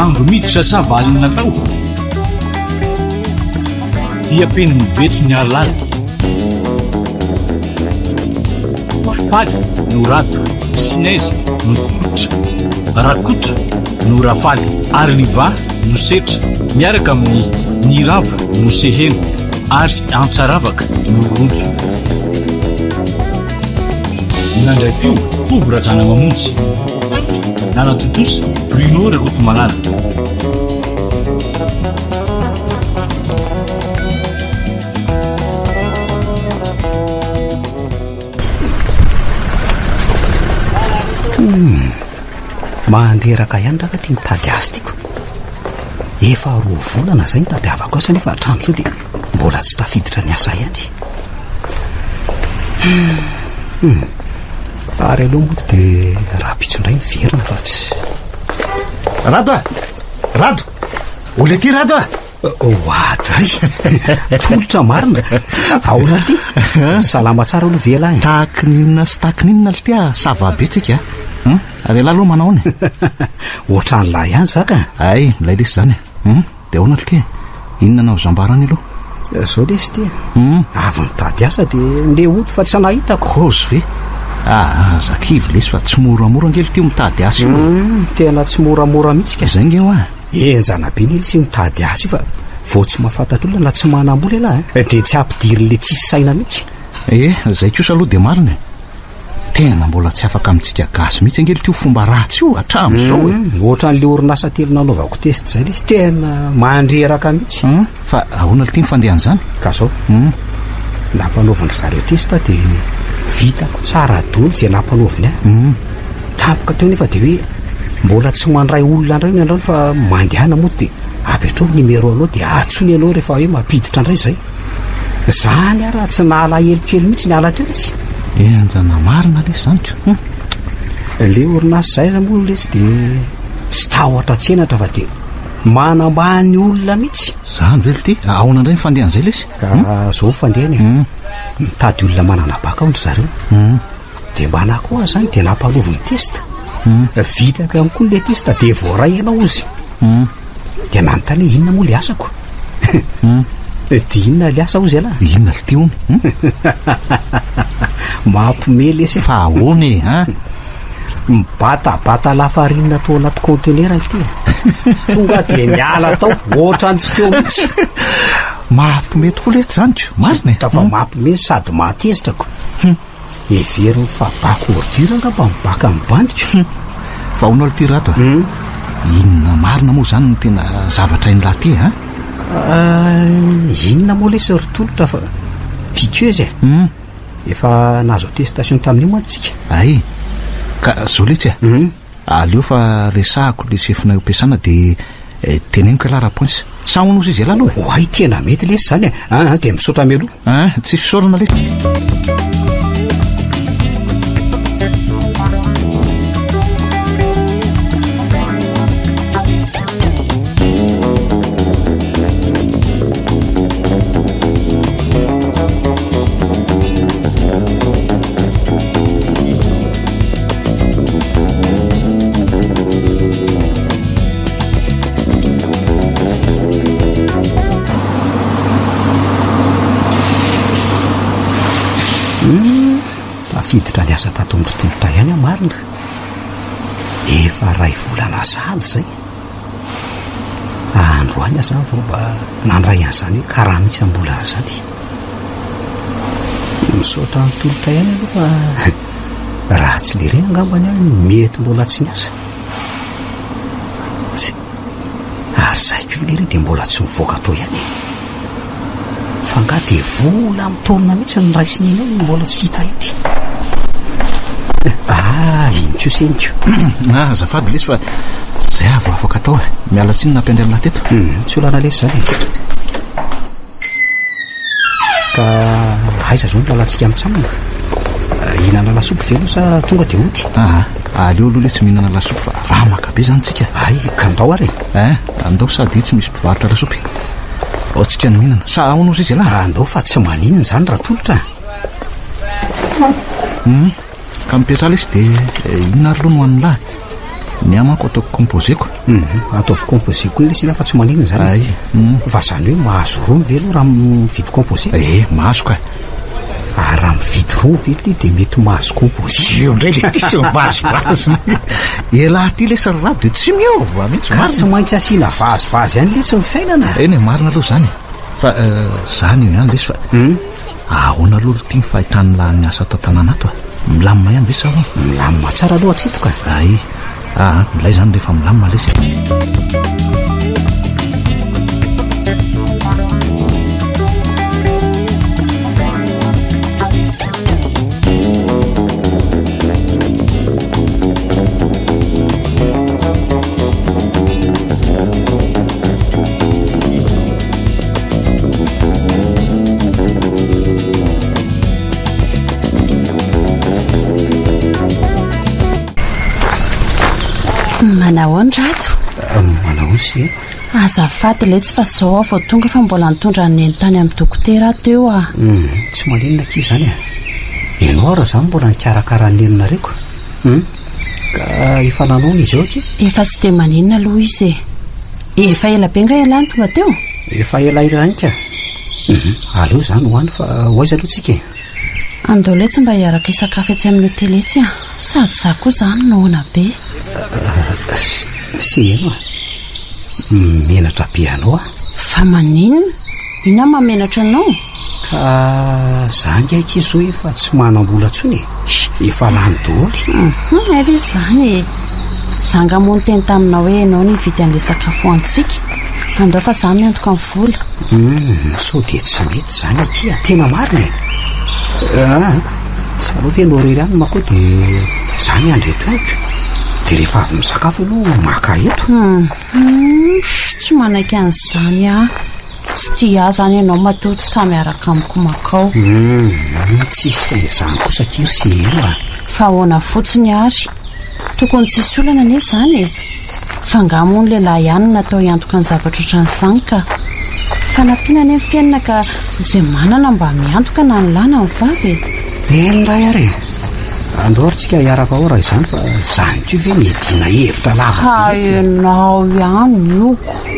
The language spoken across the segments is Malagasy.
andro miditra savalina tao dia peniny betso ny alala faly no rato sinaizy no tolotra rakoto no rafaly ary ny va no setra miaraka amin'ny ny ravo no sehena ary antsaravaka no rontso nandraipio tovorajana mamonjy nanatotosa Bruno reroto manana mandreraka ihany raka ty mitady azy tiako efa roa volana zay nitady avako asa nefa hatrano so dia mbola tsy tafiditra ny asa ihany ary aloha moa dia raha pitsondray miverina fa tsy rado rado ole ty rado ohatray tolotra marina aona ty salama tsara olo vela takininona sy takininona le tya savabetsika ary lahy aloha manao any ohatran'lahy ihany zaka ay milay lesy zany dia ahoana le ty inona nao zambarany aloha zao lesy ty avy mitady asa dia nde oto fa tsy nahitako ozy ve zakivy lesy fa tsy moramora ngely ty mitady asa io tena tsy moramora mihitsika zay nge hoa enjana be ny sy mitady asa io fa vao tsy mahafantatra olona na tsy manam-bola lahy dia tsy ampidirin'le tsisy saina mihitsy zay kosa aloha dia marina tena mbola tsy afaka amintsika gasy mihitsy angely tyo fomba ratsy io hatramin'izao ohatran'le orinasa telo nanaovako test zay lesy tena mandreraka mihitsy fa ahoana le ty mifandehan' zany ka zao nampanaoviny zareo testa dia vitako tsara dony zay nampanaoviny tapoka teo nefa dia hoe mbola tsy mandray olona ndray ny andraony fa mandehana moa dia apetrao nimero anao dia atsony anao rehefa hoe mampiditra indray zay zany raha tsy nahala helokely mihitsy ny ala teo mihitsy anjana marina lesy zany ko le orinasa zay za moa lesy dia tsy tahotra tsenatra fa dia manambany olona mihitsy zany vely ty ahoana indray nyfandehan' zay lesy ka zao fandehany mitady olona manana baka ondry zareo dia mba nakoa zany dia nampanaoviny testa vitaka ihany koa le testa dia voaray ianao ozy dia nanontany hoe inona moa le asako dia inona le asa ozy alahy inona le ty ony mampome lesy fa ahoany mibatabata lafarinina tao anaty contenera ty tonga dia miala tao ohatrany tsy teo mihitsy mampime tokoa letsy zany ko marina fa mampime sady matezitrako everiny fa baka ordure angamba mibaka mibandiko fa ahoana le ty rato inona marina moa zany no tena zavatra iny lahy ty inona moa lesy rotolotra fa piqueuse efa nazo attestation tamin'io mantsika ay ka zao letsy aleo fa resahako le sefina ampiasana dia teneniko alara poinsa sa honozy izy aloha oay tena mety lesy zany dia misaotra mialoha tsy fisaorana lesy tafiditra ny asa tato amin'ny tontolota ihany marina efa ray volana sady zay androany aza vao mba nandray an'izany hoe karaha mihitsy ambola zany misaotra ny tolotra ihany aloha fa raha tsy le reny angambany any mety mbola tsy ny asa ary zay ko le ry dia mbola tsy mivoaka tao ihany fa nga dia vola mitolona mihitsy ny ray sininao mbola tsy hita ety inko seniko zafady lesy fa zay avo afaka tao miala tsiny nampiandry amina teto tsy olana lesy zany ka aiza zao ny lalantsika mitsamina hihinana lasopy velo sa tonga dia ody aleo aloha le tsy mihinana lasopy fa raha maka be zany tsika ay ka ndao ary andao sady tsy misy mpivarotra lasopy ao tsika ny mihinana sa ahoana ozy izy alahy andao fa tsy maninona zany raha tolotra ka mipetra lesy dia inona ary loha no hoan'ny lahy ny amako ataoko composeko ataovy composé koa ilay sila fa tsy maninona zany ay fa zany hoe mahazo roa velo raha mividy composé mahazo ka raha mividy roa velo ty de mety mahazo composé io ndray le ty sy vazivazy elahy ty le sariraby de tsy miova mihitsy ka tsy maintsy asiana vazivazy ihany le sy mifainana eny marina aloha zany fa zany io ihany lesy fa ahoana aloha tia ny fahitany laha ny asa atao tanàna ato milamina ihany ve sa milamina tsara aloha atsitoka ay milay zany rehefa milamina lesy manao andrato manao sy azafady le tsy fa zao vao tonga fa mbola nitondra neny tany amin'ny dokotera teo tsy maninona ki zany ianao raha zany mbola nikarakara nenina reko ka efa nanao izy eo ty efa tsy de maninona aloha izy efa ela be nga elany tonga teo efa ela irany ka aleo zany hoany fa hoaiza aloha tsika andao le tsy mba hiaraka isakafo etsy amin'ny hotely etsy sady za koa zany noana be sy eno menatra be anao fa maninona ina mamenatra anao ka zany aiky izy hoe efa tsy manam-bola ntsony efa lany doly efa zany zanga moa nyteny taminao hoe enao ny vidy an'le sakafo antsika andao fa za miantoka amin'ny vola so de tsy mety zany akia tena marina tsy aloha ve anao rery any mako de za miandreto aiko de rehefa avy misakafo anao maka eto tsy manaiky an'izany tsy tia zany ianao matoto samy araka amiko makao tsisy zany kosa kiry sy elo fa ahoana fotsiny ary tokony tsisy olana ane zany fa ngamo ny lehilahy ihany natao hiantoka ny zavatra ohatran'izany ka fa nampiana any amin'ny fiainana ka izay manana mba miantoka na ny lana ny vavy enray ary andoarytsika hiaraka ao raha izany fa zany ty ve medina hevitra lava enao ihany ioko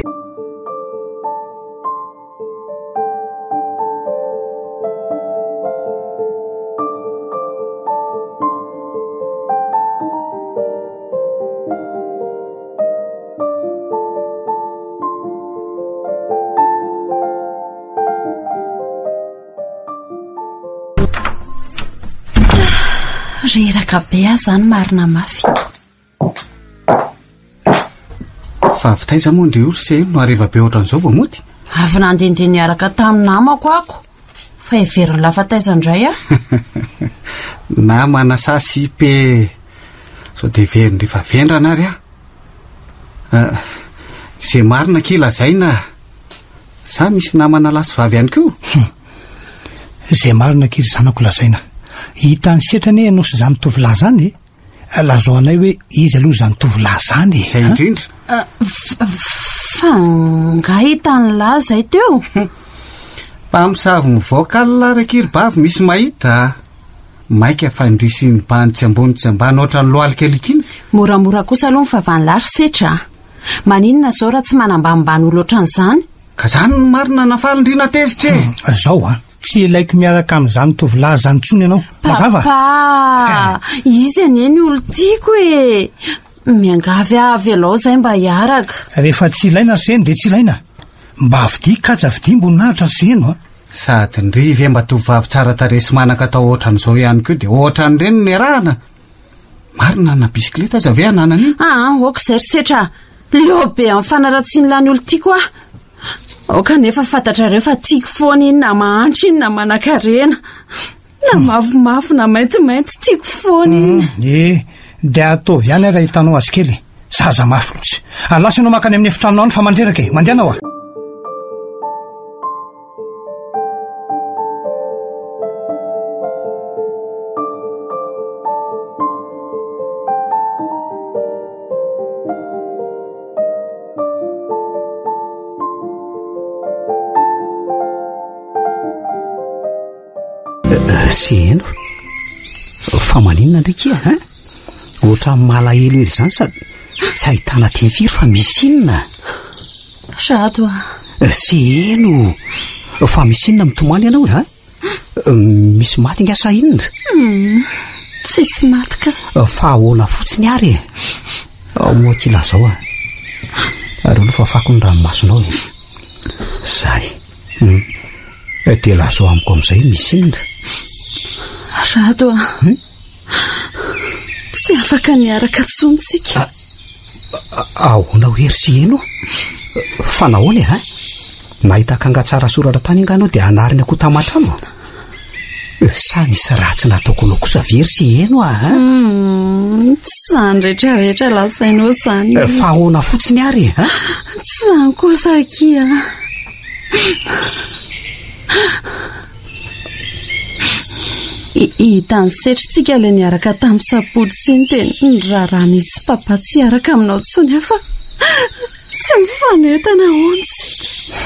reraka be zany marina mafy fa avitaiza moa nde ory se no areva be ohatran'izao vao mody avy nandendeny niaraka tamin'ny namako ako fa heveriny lafataiza indray namana sasy pe sao de veriny rehefa vendrana ary zay marina kila zaina sa misy namana lasy vavy ihany koa zay marina kily zanako lazaina hitany setrany ianao sy za mitovy zany lazao anay hoe izy aloha za mitovy zany zay indrindra fa nga hitany lahy zay teo mpamosavy mivoaka alarakiry bavy misy mahita maika fandrisy ny bany tsy ambony tsy ambany ohatra ny loaly kelikiny moramora kosa aloha ny favany lary setra maninona zao raha tsy manambanimbany olo ohatran'izany ka zany ny marina nafalindrina tezitra zao tsy ilaiko miaraka amin'izany mitovy zany tsony ianao mazava papa izy aneny olo tiako miangavy avy alao zay mba hiaraka rehefa tsy ilaina seny de tsy ilaina mba avidi kaja avidi mboninaritra seno sady ndrivy mba tovavy tsara taresy manaka atao ohatran'izao ihany koa de ohatran'ireny ny arahana marina na bisikleta aza ve ananany oka zay ry setra leo be amin'ny fanaratsiny lany olo tiako oka nefa fantatrareo fa tiako foana iny na mahantra iny na manan-karena na mafimafy na maintimainty tiako foana iny de ataovy ihany raha hitanao azy kely zaza mafy lotsy alasa anao makany amin'ny efitranonao any fa mandreraka mandehanao sy eno fa maninona ndraiky ohatra malahelo ely zany sady tsy ahitana teny firy fa misy inona Rato sy eno fa misy inona mitomany ianao ha misy maty ingasa inona tsisy maty ka fa ahoana fotsiny ary moa kila zao ary olo fa fako ny ranomasonao zay dia lazo amiko amin'izay misy inona Rato tsy afaka niaraka tsontsika ahoana hoery sy eno fa nahoany nahita kangatsara soratra tany inganao dia anariny akoho tamatrano sa nisy ratsy nataoko anao kosa very sy eno zany rehetrarehetra lasainao zany fa ahoana fotsiny ary tsy zany kosa kia hitany setritsika ilay niaraka tamin'ny sapody tsiny dia nirarana izy sy papa tsy araka aminao tsony afa tsy mifanetana ontsika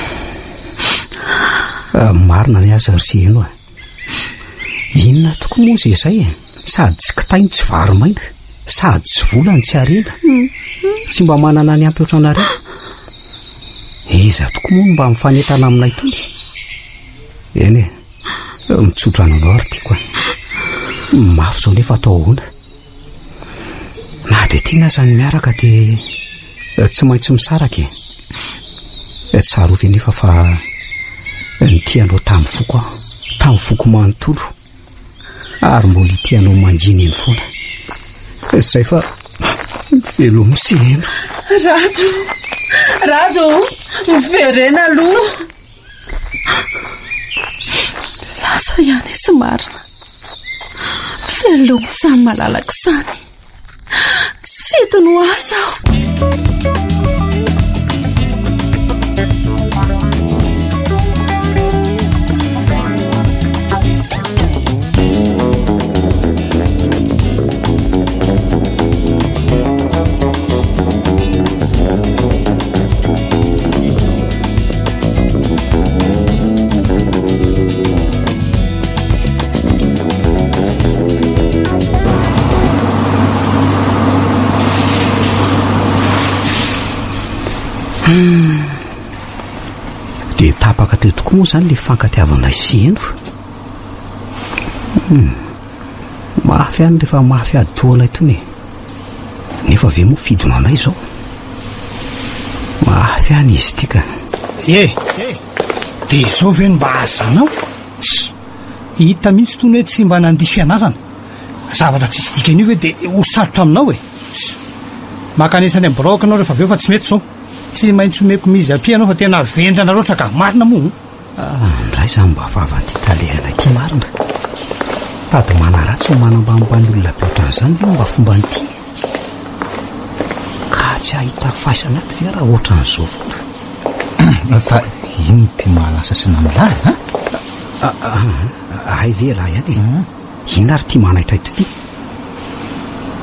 marina ny azy ry sy eno inona toko moa izay sady tsy kitainy tsy varomaina sady tsy volany tsy arena tsy mba manana ny ampy ohatranareo iza toko moa mba mifanetana aminay tony eny mitsodrano anao ary tiako mafy zao nefa atao ahoana na dia tiana zany miaraka dia tsy maintsy misaraka tsarovy nefa fa nitianao tamin'ny foko manontolo ary mbola itianao manjiny eny foana izay fa velomo sy eno Rato verena aloha lasa ihany isy marina velomo samy malalako sany tsy fety no asa dia tapaka teo tokoa moa zany le fankatiavanay sy eno mafy any rehefa mafy ady toanay tony nefa ve moa fidona anay zao mafy any izy tika dia zao ve no mba azanao hita mihitsy tony hoe tsy mba nandiso fianarana zavatra tsisy dikan'io ve dia ho sarotra aminao makanesany amin'ny broka anao rehefa aveo fa tsy mety zao tsy maintsy omeko mizy api anao fa tena vendrana loatra ka marina moa ndray zany mba vavanty talehana ty marina tady manaratsy ho manambanimbany olona be ohatran'izany ve mba fomba nyty ka tsy ahita faisana aty ve raha ohatran'izao foana fa ino ty mahalasa sy namilay ay ve lahy any ina ary ty manaitra ito ty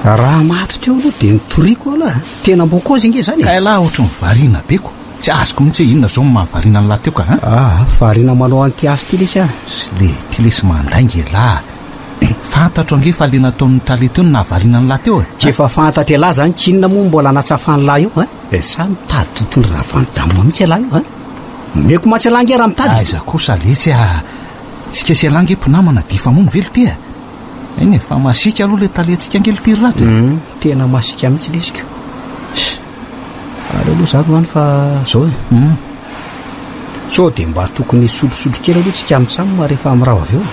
raha maty teo aloha dia nitoriako aloha tena mbokozy inge zany ka lahy ohatra ny variana beko tsy azoko mihitsy hoe inona zao mahavariana ny lahy teo ka variana manao an'ity azy ty lesy sy le ty lesy mandaingy lahy fantatro ange fa le nataon'ny tale teo no nahavariana ny lahy teo tsy efa fantatry lahy zany kinona moa mbola natsafany lahy io sa mitady tontolo raha vanodamina mihitsy lahy io meko matsy alangy raha mitady aiza kosa lesy tsika sy alangy mpinamana difa moa ny velo ty eny fa masika aloha le talentsika angely ty rato tena masika mihitsy lesika ary aloha zako any fa zao so dia mba tokony sotrosotro kely aloha tsika mitsamoma rehefa mirava aveo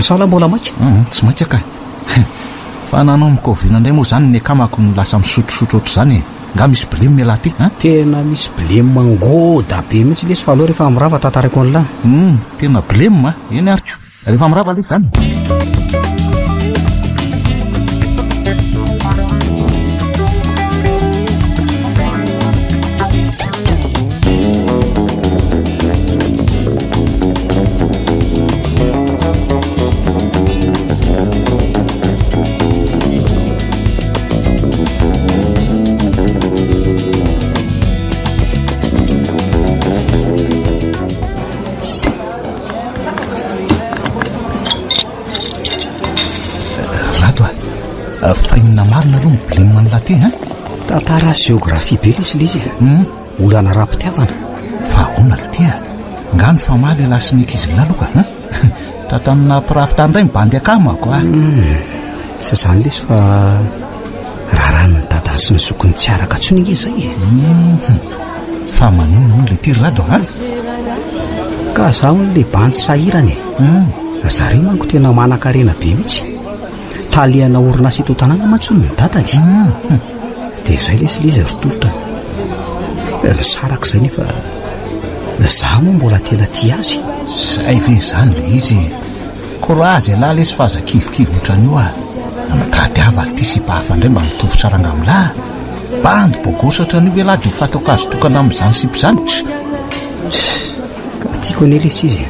saola mbola maika tsy maika ka fa nanao mikoviana indray moa zany ny akamako no lasa misotrosotro ohatr' zany nga misy bleme mialahy ty tena misy bleme mangoda be mihitsy lesy fa aloha rehefa mirava tantarako an'lahy tena bleme eny ariko rehefa mirava lesy zany tantara géographie be izy le izy olana raha-pitiavana fa ona le tia ngano fa maly lasinika izy laloka tatanina pirafitany indray mibandy akamako tsy zany le izy fa raha ranony dadany sy ny zokony tsy araka ntsony inge zay fa maninona le tia rado ka zaho le banty sahirany zareo manko tena manan-karena be mihitsy talihana orinasa eto tanàna mantsony ny dadany dia izay le izy rotolotra saraka izay nefa zaho moa mbola tena ty azy zay ve zany le izy korazy alahy lesy fahazakivokivo otrany io mitady ava ty sy bahafa indray mba mitovy saranga amin'lahy bandy bogosa otrany io elahy dia fatao azo tokana amin'izany sipy zany ka tiako anelesy izy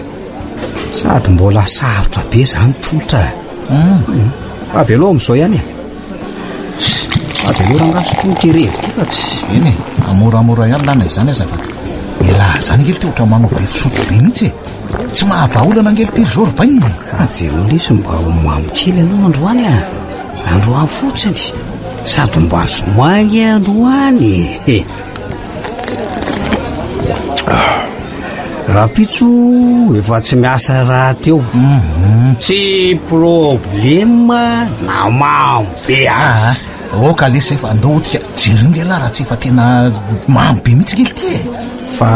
sady mbola sarotra be zany tolotra avy aloha amin'izao ihany avy aloha rangasotonikerevo ty fa tsy eny amoramora ihany lana izany aza fa elahy zany ngely ty ohatra manao be fisotro be mihitsy tsy mahavaolana ngely ty ry zorbainy avy aloha le izy mba mamokely aloha androany androany fotsiny sady mba zomoangy androany raha pitso efa tsy miasa raha teo tsy problema na mamy be azy oka lesy efa andao otrika jery nge lahy raha tsy efa tena mamy be mihitsy ngely ty fa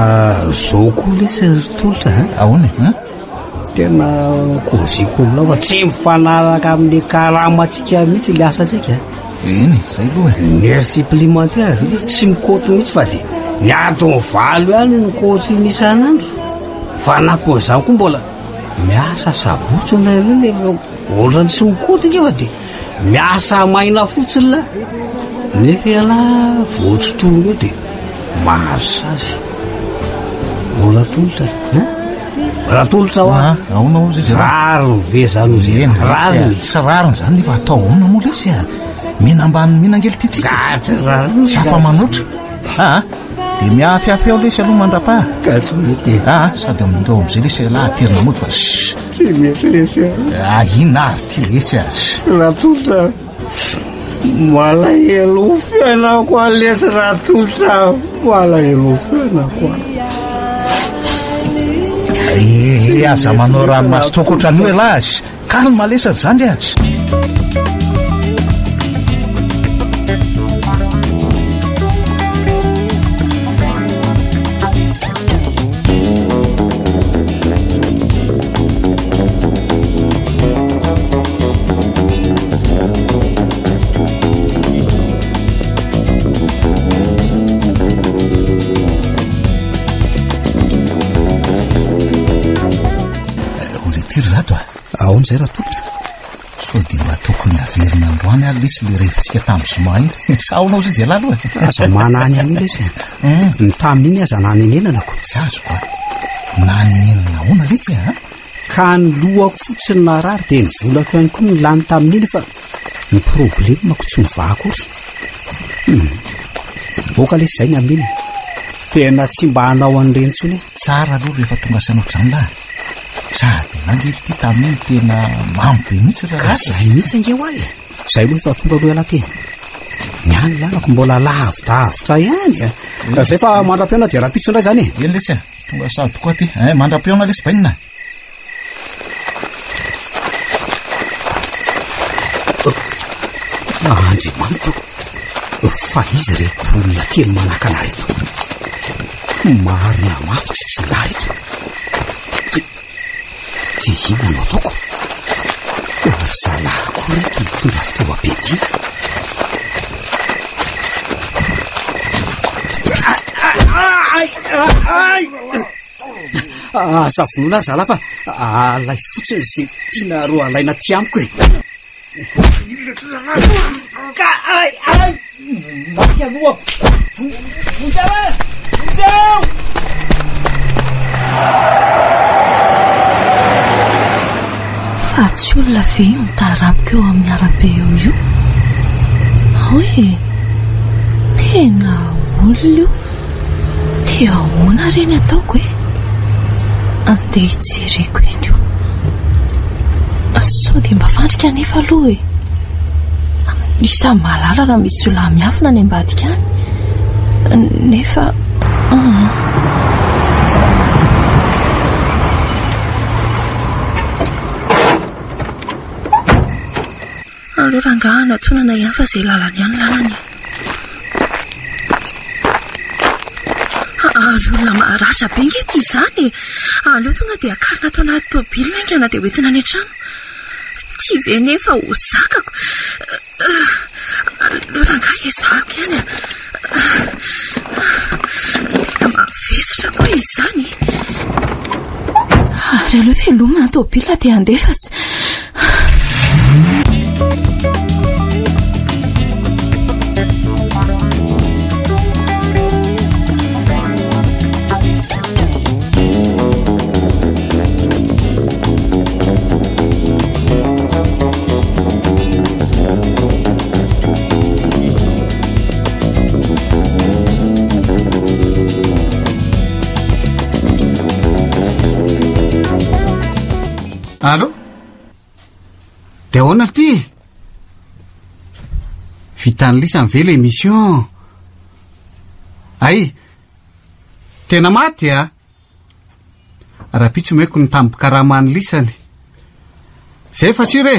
zao koa lesy tolotra ahoany tena koziko aminao fa tsy mifanaraka amin'ny karamatsika mihitsy le asantsika eny zay loha ner supplémentaire ve lesy tsy mikoty mihitsy fa dia ny atony valo ihany nikoty nisan'andro fa nakoizany koa mbola miasa sabotsina io nefa ohatrany tsy mikoty nge fa dia miasa maina fotsiny la nefa ala voatsotono eo dia mahazo sazy oratolotra rahatolotra aona ozy izy rary ve zany ozy rariny tsy rariny zany nefa atao ona moa lesy mihinambany mihinangely ty tsika tsy afa manotra dia miafiafy ao lesy aloha mandrapaha tsy mety sady amindreo am'izay lesy lahy terina mody fa tsy mety lesy ina ary ty lesy rahatolotra malahelo fiainako a lesy rahatolotra malahelo fiainako aza manao ranomasotoko otrany io elahy azy kalma lesy zany azy zay raha tolotra so dia mba tokony averina androany ary lesy le revintsika tamin'ny zoma iny saonao izy elahy aloha aza manany any lesy ny tamin'iny aza nanenenanako tsy azo koa nanenenana ona letsy ka ny lohako fotsiny narary dia ny volako ihany koa ny lany tamin'iny fa ny problema mako tsy nivahakory voaka lesy zay ny amin'iny tena tsy mba hanao an'ireny ntsony tsara aloha rehefa tonga sanotra zany lahy sady nangely ty tamin'iny tena mamy be mihitsy raha zay mihitsy angeo ahy zay loha fa tonga aloha elaty niany lanako mbola lavitavitra ihany zay fa mandra-piona dia raha-pitso indray zany eny lesy tonga sady koa ty mandra-piona lesy bainina andriamanitra fa izy reto olona telo manakana reto marina mafy tsy sola reto dia inanao ataoko ry zalahako reto mitondra fitaova-be ty savonoana zala fa alay fotsiny zay tiana roa alaina ty amiko maty alohako vonjeo fa tsy olona ve mitarabika eo amin'ny arabe eo io hoe tena olona io dia ahoana reny ataoko andeha hijereko eny io sao dia mba fandrika nefa aloha Isa malara raha misy olona miafina any ambadika any nefa aloha rangahana tonana ihany fa izay lalany ihany lalany olona maratra be nge ty izany aloha tonga dia akarina atao anaty tomobilina ingana dia hoentina any an-trano tsy ve nefa ho zakako aloha rangaha ezahako ihany tena mavesatra koa izany ary aloha velomina ny tomobilina dia andefatsy Allô? Dia ahoana ty? Vitan'ny lisany ve l'émission? Ay, tena maty a? Raha-pitso meko ny tambo-karamany lisany. Zay fa sire.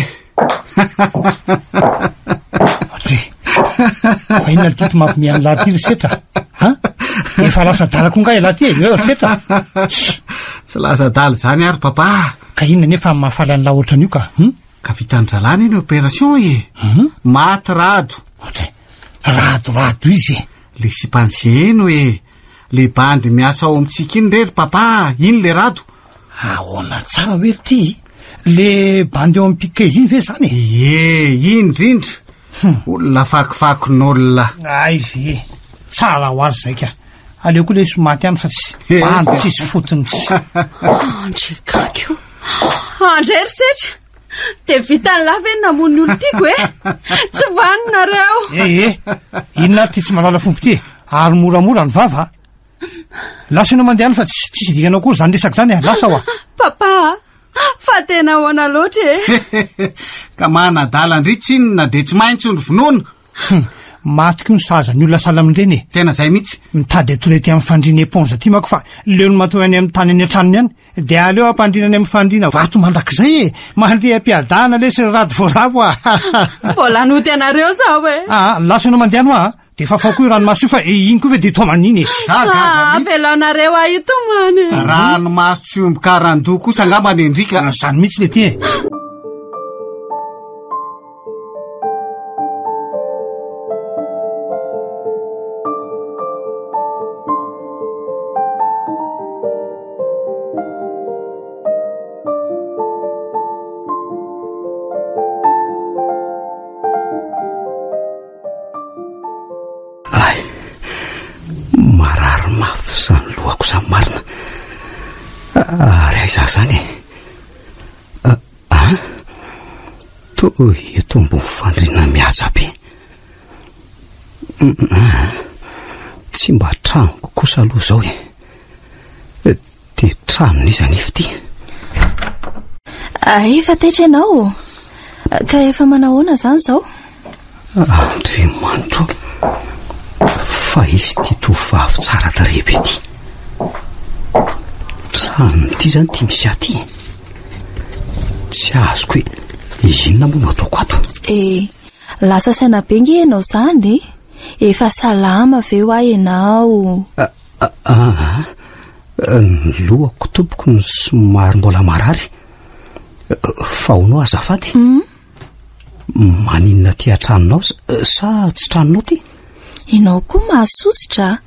Fa inona ty mampimiany laty resetra? Ha? Efa lasa dala konga laty eo resetra. Tsy lasa dala zany ary papa. Ka inona nefa mahafaly an'la ohatran'io ka? Ka vitany zalany iny opération e. Maty rado. Rado izy e. Le sipanzeno e. Le bandy miasa ao amintsika iny rery papa. Iny le rado. Ahoana tsara hoe ty? Le bandy eo amin'ny piquet iny ve zany? Ie, indrindra. Olona fakifakin'olona. Ay ve. Tsara ho azy zay ka. Aleoko le somaty ihany fa tsy bandy tsisy fotony tsy. Andrikako. Andray ry setra. Dia vitany lava eny namon'ny olo tiako e. Tsy vaninareo. Inona ty tsy malala fompo ty? Ary moramora ny vava. Lasa ianao mandehany fa tsisy dikanao kory zany resaka zany lasa ho a. Papa, fa tena hoana loatra e. Ka manadala ndritra iny na dia tsy maintsy ny vonoana. Maty ko ny sahazan'ny olona salamindreny e. Tena zay mihitsy. Mitady atorety amin'ny fandriana eponza ty mako fa leo ny matoa any amin'ny tany any an-tranony ihany dia aleo ampandrinany amin'ny fandriana vato mandrakizay e. Mandeha ampiadana le sy rady voaravo a. Mbola noty anareo zao e. Lasa ianao mandehano a dia fa fao koa io ranomaso io fa iny koa ve dia tomaniny e. Avelaonareo a io tomany. Ranomaso tsy omboka randoha kosa angamba ny endrika. Zany mihitsy le ty e. Marary mafy zany lohako sa marina. Ary aiza zany e. Eto ambony fandriana mihaja be. Tsy mba tranoko kosa aloha zao e. Dia trano n'iza nify ty. Efa tetra ianao. Ka efa manahoana zany zao? Andriamanitro. Fa izy ty tovavy tsara tarebe ty. Trano ty zany ty misy aty. Tsy azoko hoe inona moa no ataoko ato. Lasa saina be nge ianao zany. Efa salama ve ho ahy ianao? Ny lohako tompoko ny somary mbola marary. Fa honao azafady. Maninona ty atranonao sa tsy tranonao ty? Ianao koa mahasositra.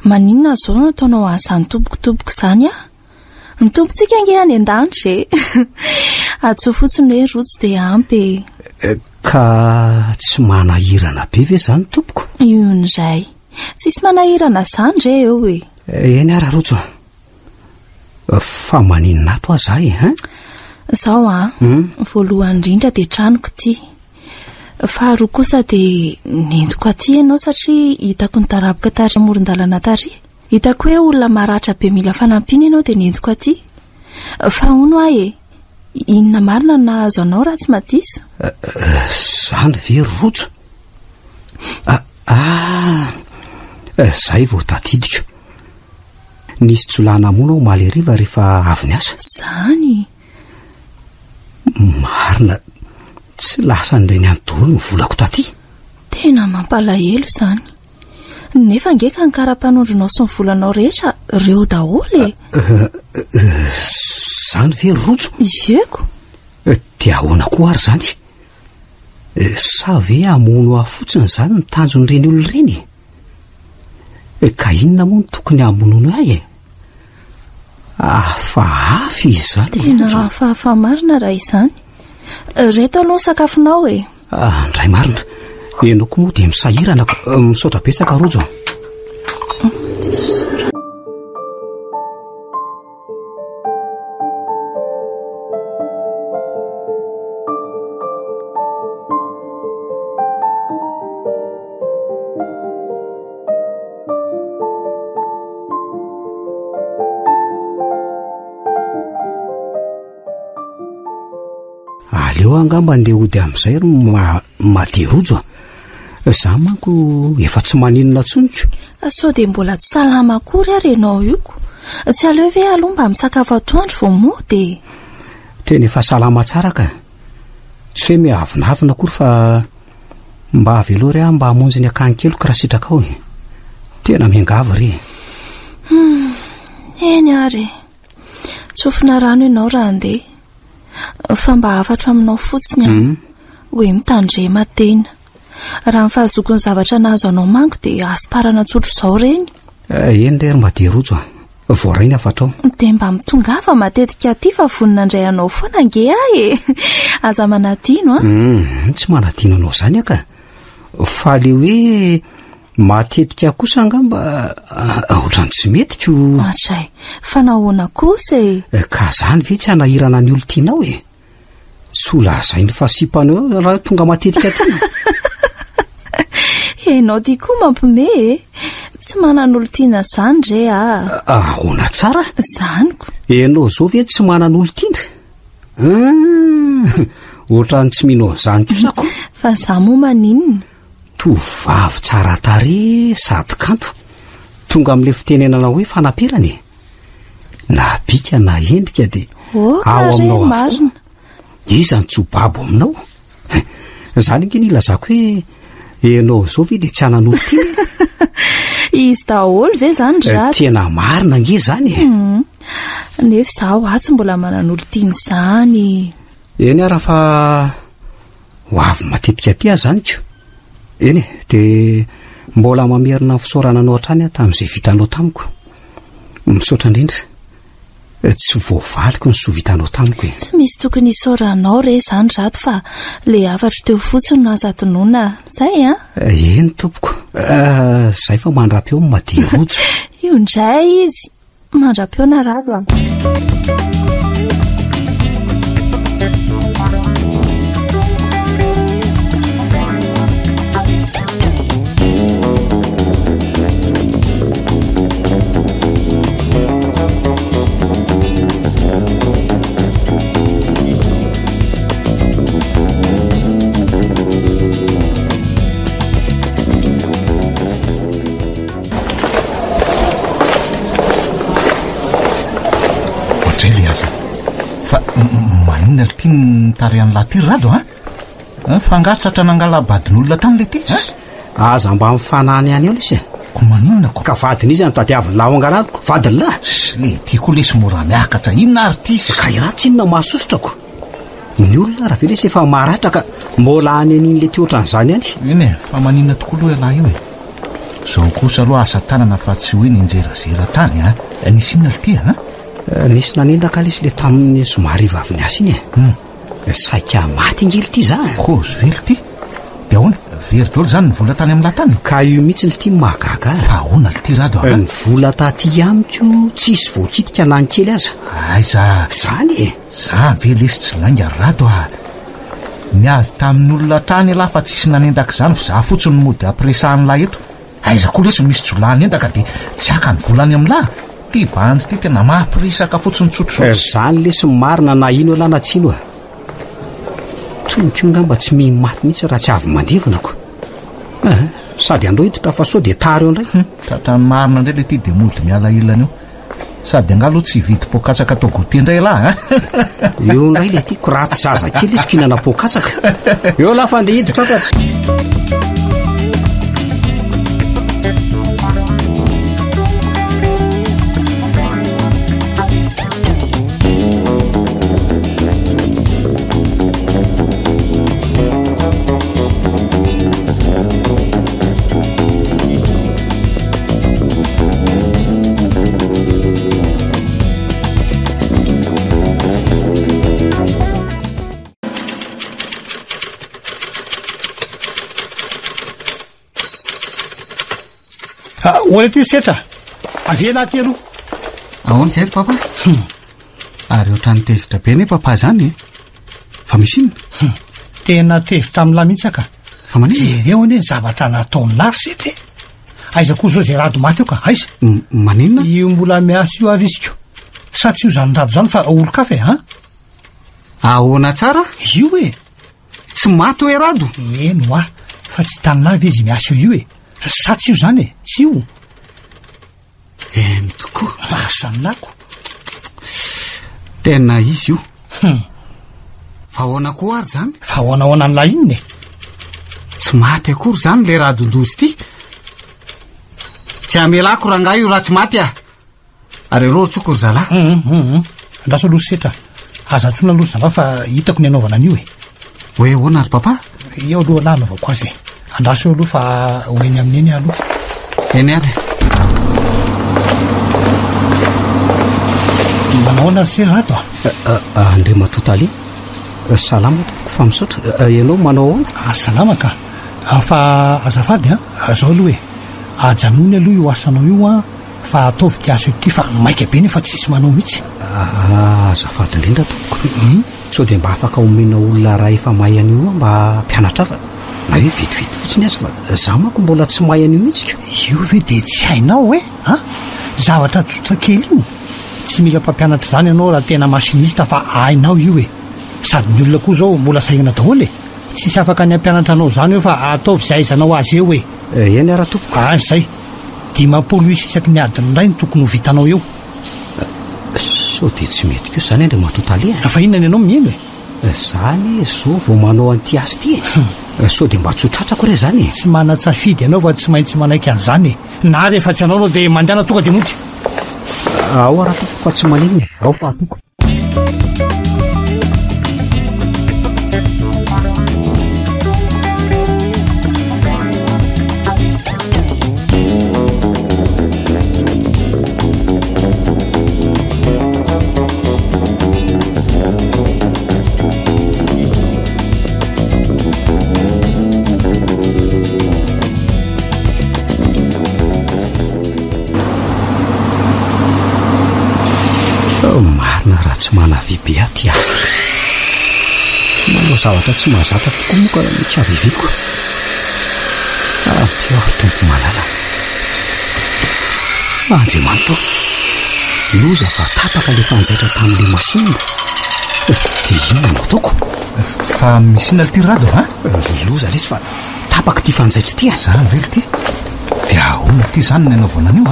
Maninona zao no ataonao an'izany tompoko zany a? Ny tompontsika nge any an-danitra e. Atsoa fotsiny hoe rojo dia ampy. Ka tsy manahirana be ve zany tompoko? Ion'izay. Tsisy manahirana zany re eo e. Eny ara rojo. Fa maninona ato azahy e? Zao voalohany indrindra dia tranoko ty. Faharoa kosa dia nentiko aty ianao satria hitako ny taraboka tary amoron-dalana tary. Hitako hoe olona maratra be mila fanampiana ianao dia nentiko aty. Fa hono ahy e. Inona marina nahazo anao raha tsy madiso? Zany ve rojo? Zay vao tadidiko. Nisy tsolana mona ao maly riva rehefa avy ny asa. Zany marina tsy lasa nireny antolo ny volako taty. tena mampalahelo zany. Nefa ngeka ny kara-panondronao sy ny volanao rehetra reo daholo e. Zany ve rojo? Izeko. Dia ahoana koa ary zany? Sa ve amono afotsiny zany ny tanjon'ireny olona ireny? Ka inona moa no tokony amonono ahy e? Hafahafa izy zany. Tena hafahafa marina raha izany. Reto aloha sakafonao e. Ndray marina. Enao koa moa dia misahirana misaotra betsaka rojo. Aleo angamba andeha hody amin'izay madeha rojo. Za manko efa tsy maninona tsoniko. Sao dia mbola tsy salama akory ary ianao ioko. Tsy aleo ve aloha mba misakafo atoandro vao mody? Tena efa salama tsara ka. Tsy hoe mihavinavina akory fa mba avelo ry aho mba hamonjy ny akany kely raha sitraka ao. Tena miangava ry. Eny ary. Tsofina rano ianao raha andeha. Fa mba afatra aminao fotsiny aho. Hoe mitandrema tena. Raha ny fahazokony zavatra nahazo anao manko dia asparana tsotro izao reny. Eny ry madeha rojo. Voarainy afatrao. Dia mba mitongava matetika aty fa vonina indray anao foana nge ahy e. Aza manadino a? Tsy manadino anao zany aka. Fa le hoe matetika kosa angamba ohatrany tsy metiko. Atray, fa nahoana kosa e. Ka zany ve tsy hanahirana ny olontianao e? Tsy olazainy fa sipanao raha tonga matetika tena. Enao dia koa mampime e. Tsy manan'olontiana zany re a. Ahoana tsara? Zaniko. Enao zao ve tsy manan'olontiana? Ohatrany tsy minao zany kosako. Fa za moa maninona? Tovavy tsara tarehy sady kanto. Tonga amin'ilay fitenenana hoe fanamperany. Na bika na endrika dia ao aminao marina. Iza ny tsobabo aminao? Zany nge nilazako hoe enao zao ve dia tsy hanan'olontiana? Izy daholo ve zany ratsy? Tena marina nge zany e. Nefa zaho atsy mbola manan'olontiana zany. Eny ara fa ho avy matetika aty aho zany ko. Eny dia mbola mamerina ny fisaorana anao hatrany aho tamin'izay vitanao tamiko. Misaotra indrindra. Tsy voavaliko ny soavitanao tamiko e. Tsy misy tokony isaoranao re zany rato fa le afatra teo fotsiny no aza tonona. Zay a? Eny tompoko. Zay fa mandra-peo ny madeha rojo. Io indray izy. Mandra-peo na rado a. Fa manina ry tia ny tarehan'ny laty rado a? Fangaritra hatra nangalabadin'olona tany le ty? Aza mba mifanany ihany eo lesy. Ko maninona ko? Ka vadiny izy notadiaviny laho angalaniko. Vadiny lahy. Le ty koa lesy mora miakatra. Inona ary ty? Ka iraha tsy inona mahasosotrako. Ny olona raha ve lesy efa maratra ka mbola any an'iny le ty ohatran'izany ihany. Eny e, fa maninona tokoa aloha lahy io e. Zao kosa aloha asa tanana fa tsy hoe ninjerazera tany a. Nisy inona ry ty a? Nisy nanendaka lesy le tamin'ny somary vaviny asa iny e. Saika maty ingely ty za. Kozy vely ty. Dia ahoana? Very dolo zany ny vola tany amin'ny latany. Ka io mihitsy ny ty mahagaga. Fa ahoana ly ty rado a? Ny vola taty amiko tsisy voakitika na ny kely aza. Aiza. Zany e. Za ve lesy tsy langa rado a. Niavy tamin'olona trany lahy fa tsisy nanendaka zany fa za fotsiny mody ampiresahan'lahy eto. Aiza koa lesy misy jolany endaka dia tsy aka ny volany amin'lahy. Ty bandy ty tena mampirisaka fotsiny tsotro. Zany lesy marina na ino alahy na tsino a. Toniko ngamba tsy mimaty mihitsy raha tsy avy mandevana ko. sady andro hiditra fa sao de tary eo indray tratrany marina indray le ty de mody miala ilana io sady angalo tsy vity pokatsaka atao gote indray lahy eo indray le tiako raha tsy zaza kely izy fihinana pokatsaka eo lafa andeha hiditra afatsy oana ty setra avena ty aloha ahoana zay papa ary ohatrany tezitra be ne papa zany fa misy inona tena tezitra amin'ny lahy mihitsy aka fa manina jereo ane zavatra nataony larsety aiza koa zao zay rado maty eo ka aiza maninona io mbola miasy io arisiko sa tsy io zany-dravo zany fa olo-kafe ha ahoana tsara io e tsy maty hoe rado eno a fa tsy tany lavy izy miasy eo io e sa tsy io zany e tsy io eny tokoa mahasanilako tena izy io fa ahoana koa ary zany fa ahoanahoana n'la inona e tsy maty akory zany le radondozy ty tsy amelako rangahy io raha tsy maty a ary ro tsoko ry zalahy andraso aloha setra aza ntsona aloha zalahy fa hitako ny anaovana an'io e hoe ahoana ary papa eo aloha lahy anaovako azy e andraso eo aloha fa hoeny amin'ny eny aloha eny ary manahoana ry sery rato andre matotaly salama toko fa misaotra ianao manao ahoana salama ka fa azafady a zao aloha e ajanony aloha io asanao io a fa ataovy ty aso ity fa maika be nefa tsisy manao mihitsy azafady indrindra toko sao de mba afaka omena olona raha efa mahay an'io mba mpianatra afa na hoe vetivety fotsiny azy fa za manko mbola tsy mahay an'io mihitsika io ve de tsy hainao e zavatra tsotsa kely io tsy mila mpampianatra zany ianao raha tena masinista fa hainao io e sady ny olona koa zao mbola saigana daholo e tsisy afaka ny ampianatra anao zany eo fa ataovy zay aizanao azy eo e eny ara toko zay dimapolo isy isaky ny adiny indray ny tokony ho vitanao eo sao de tsy mety keo zany andre matotaly fa inona ny anao mieno e zany zao vao manao an'ity asy ty sao de mba tsotratrako re zany e tsy mana-tsafidy ianao fa tsy maintsy manaiky an'izany e na rehefa tsy anao anao de mandehana tonga de mody ao araha toko fa tsy maninona ao pahatoko marina raha tsy manavibe aty azy ty manao zavatra tsy mahazatra tokoa moka tsy aviviko eo tompo malala andriamanitro loza fa tapaka le fanjaitra tamin'le masinina de inona no ataoko fa misina ty rado loza lesy fa tapaka ty fanjaitra ty zany vely ty de ahona ty zany ny anaovanan'io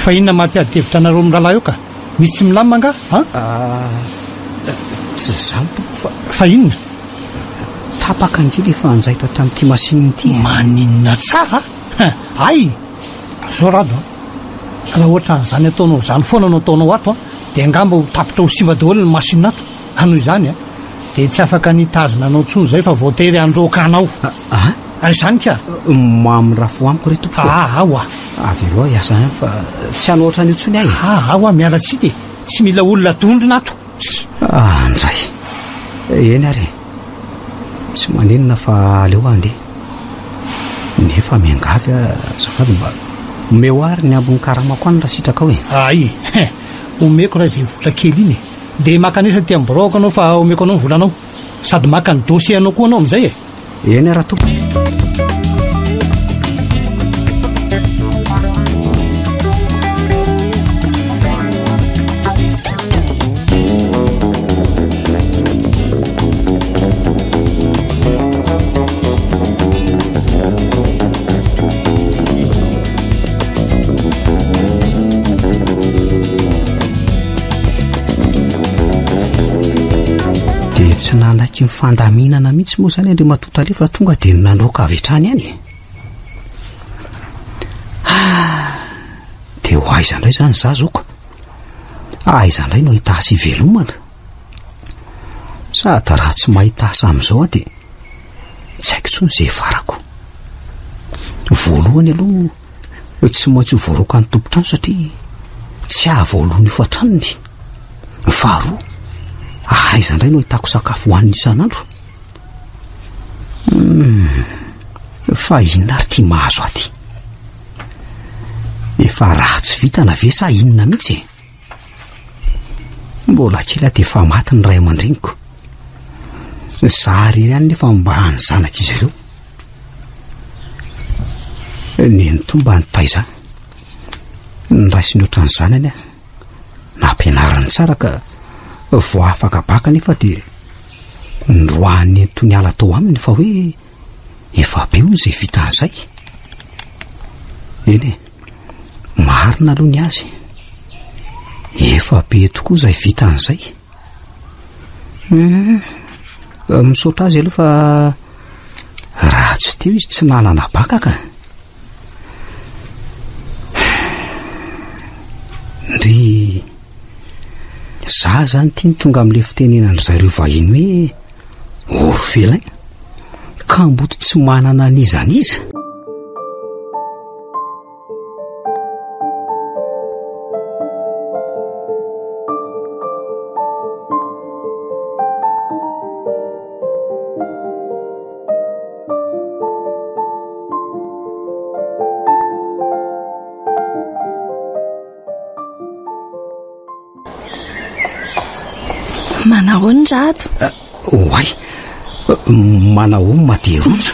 fa inona mampiadihevitra anareo mirahalahy eo ka misy tsy milamima nga tsy zany tompo fa inona tapaka ndy le fanjaitra tamin'ity masinina ty maninona tsara ay zao rado raha ohatra n'izany ataonao zany foana no ataonao ato de angamba ho tapitra ho simba daholo ny masinina ato anoho izany de tsy afaka nitazina anao tsony zay fa voatery androkanao zany ka mamyrafo amiko re tompo ao avy aloha iasa any fa tsy hanao ohatran'io tsony ahy ao miala tsy de tsy mila olona dondrina ato andray eny ary tsy maninona fa aleo andeha nefa miangavy azafady mba omeo ary ny ambony karamako any raha sitraka ao ay omeko raha zay vola kely iny de makanisa ty amin'ny boroko anao fa omeko anao ny volanao sady maka ny dossier anao koa anao am'izay eny raha tompo tsy mifandaminana mihitsy moa zany andre matoto alefa tonga dia nandroaka avy hatrany any dia ho aiza indray zany za zoko aiza indray no ahitasa ivelomana sady raha tsy mahita asa amin'izao a dia tsy haiko tsony izay farako voalohany aloha tsy maintsy ho voaroaka ny tompotrano satria tsy ahavoalohany ho atranony faharoa aiza indray no ahitako sakafo hohaniny isan'andro fa inona ary tia mahazo aty efa raha tsy vitana ve sa inona mihitsy mbola kely dia efa maty ny ray aman-dreniko za rery any nefa mba hany zanaka izy ireo neny tomba nytaiza ny raisiny ohatran'izany any a nampianarany tsara ka vo afaka baka nefa dia ndroahany entony ala tao aminy fa hoe efa be hono izay vitan'izay eny marina aloha ny azy efa be tokoa izay vitan'izay misaotra azy aloha fa raha tsy teo izy tsy nalana baka ka ndry za zany tia ny tonga amin'le fitenenandry zareo vahiny hoe orfelay ka mboto tsy manana n'izaniza manao ny rato oay manao maderojo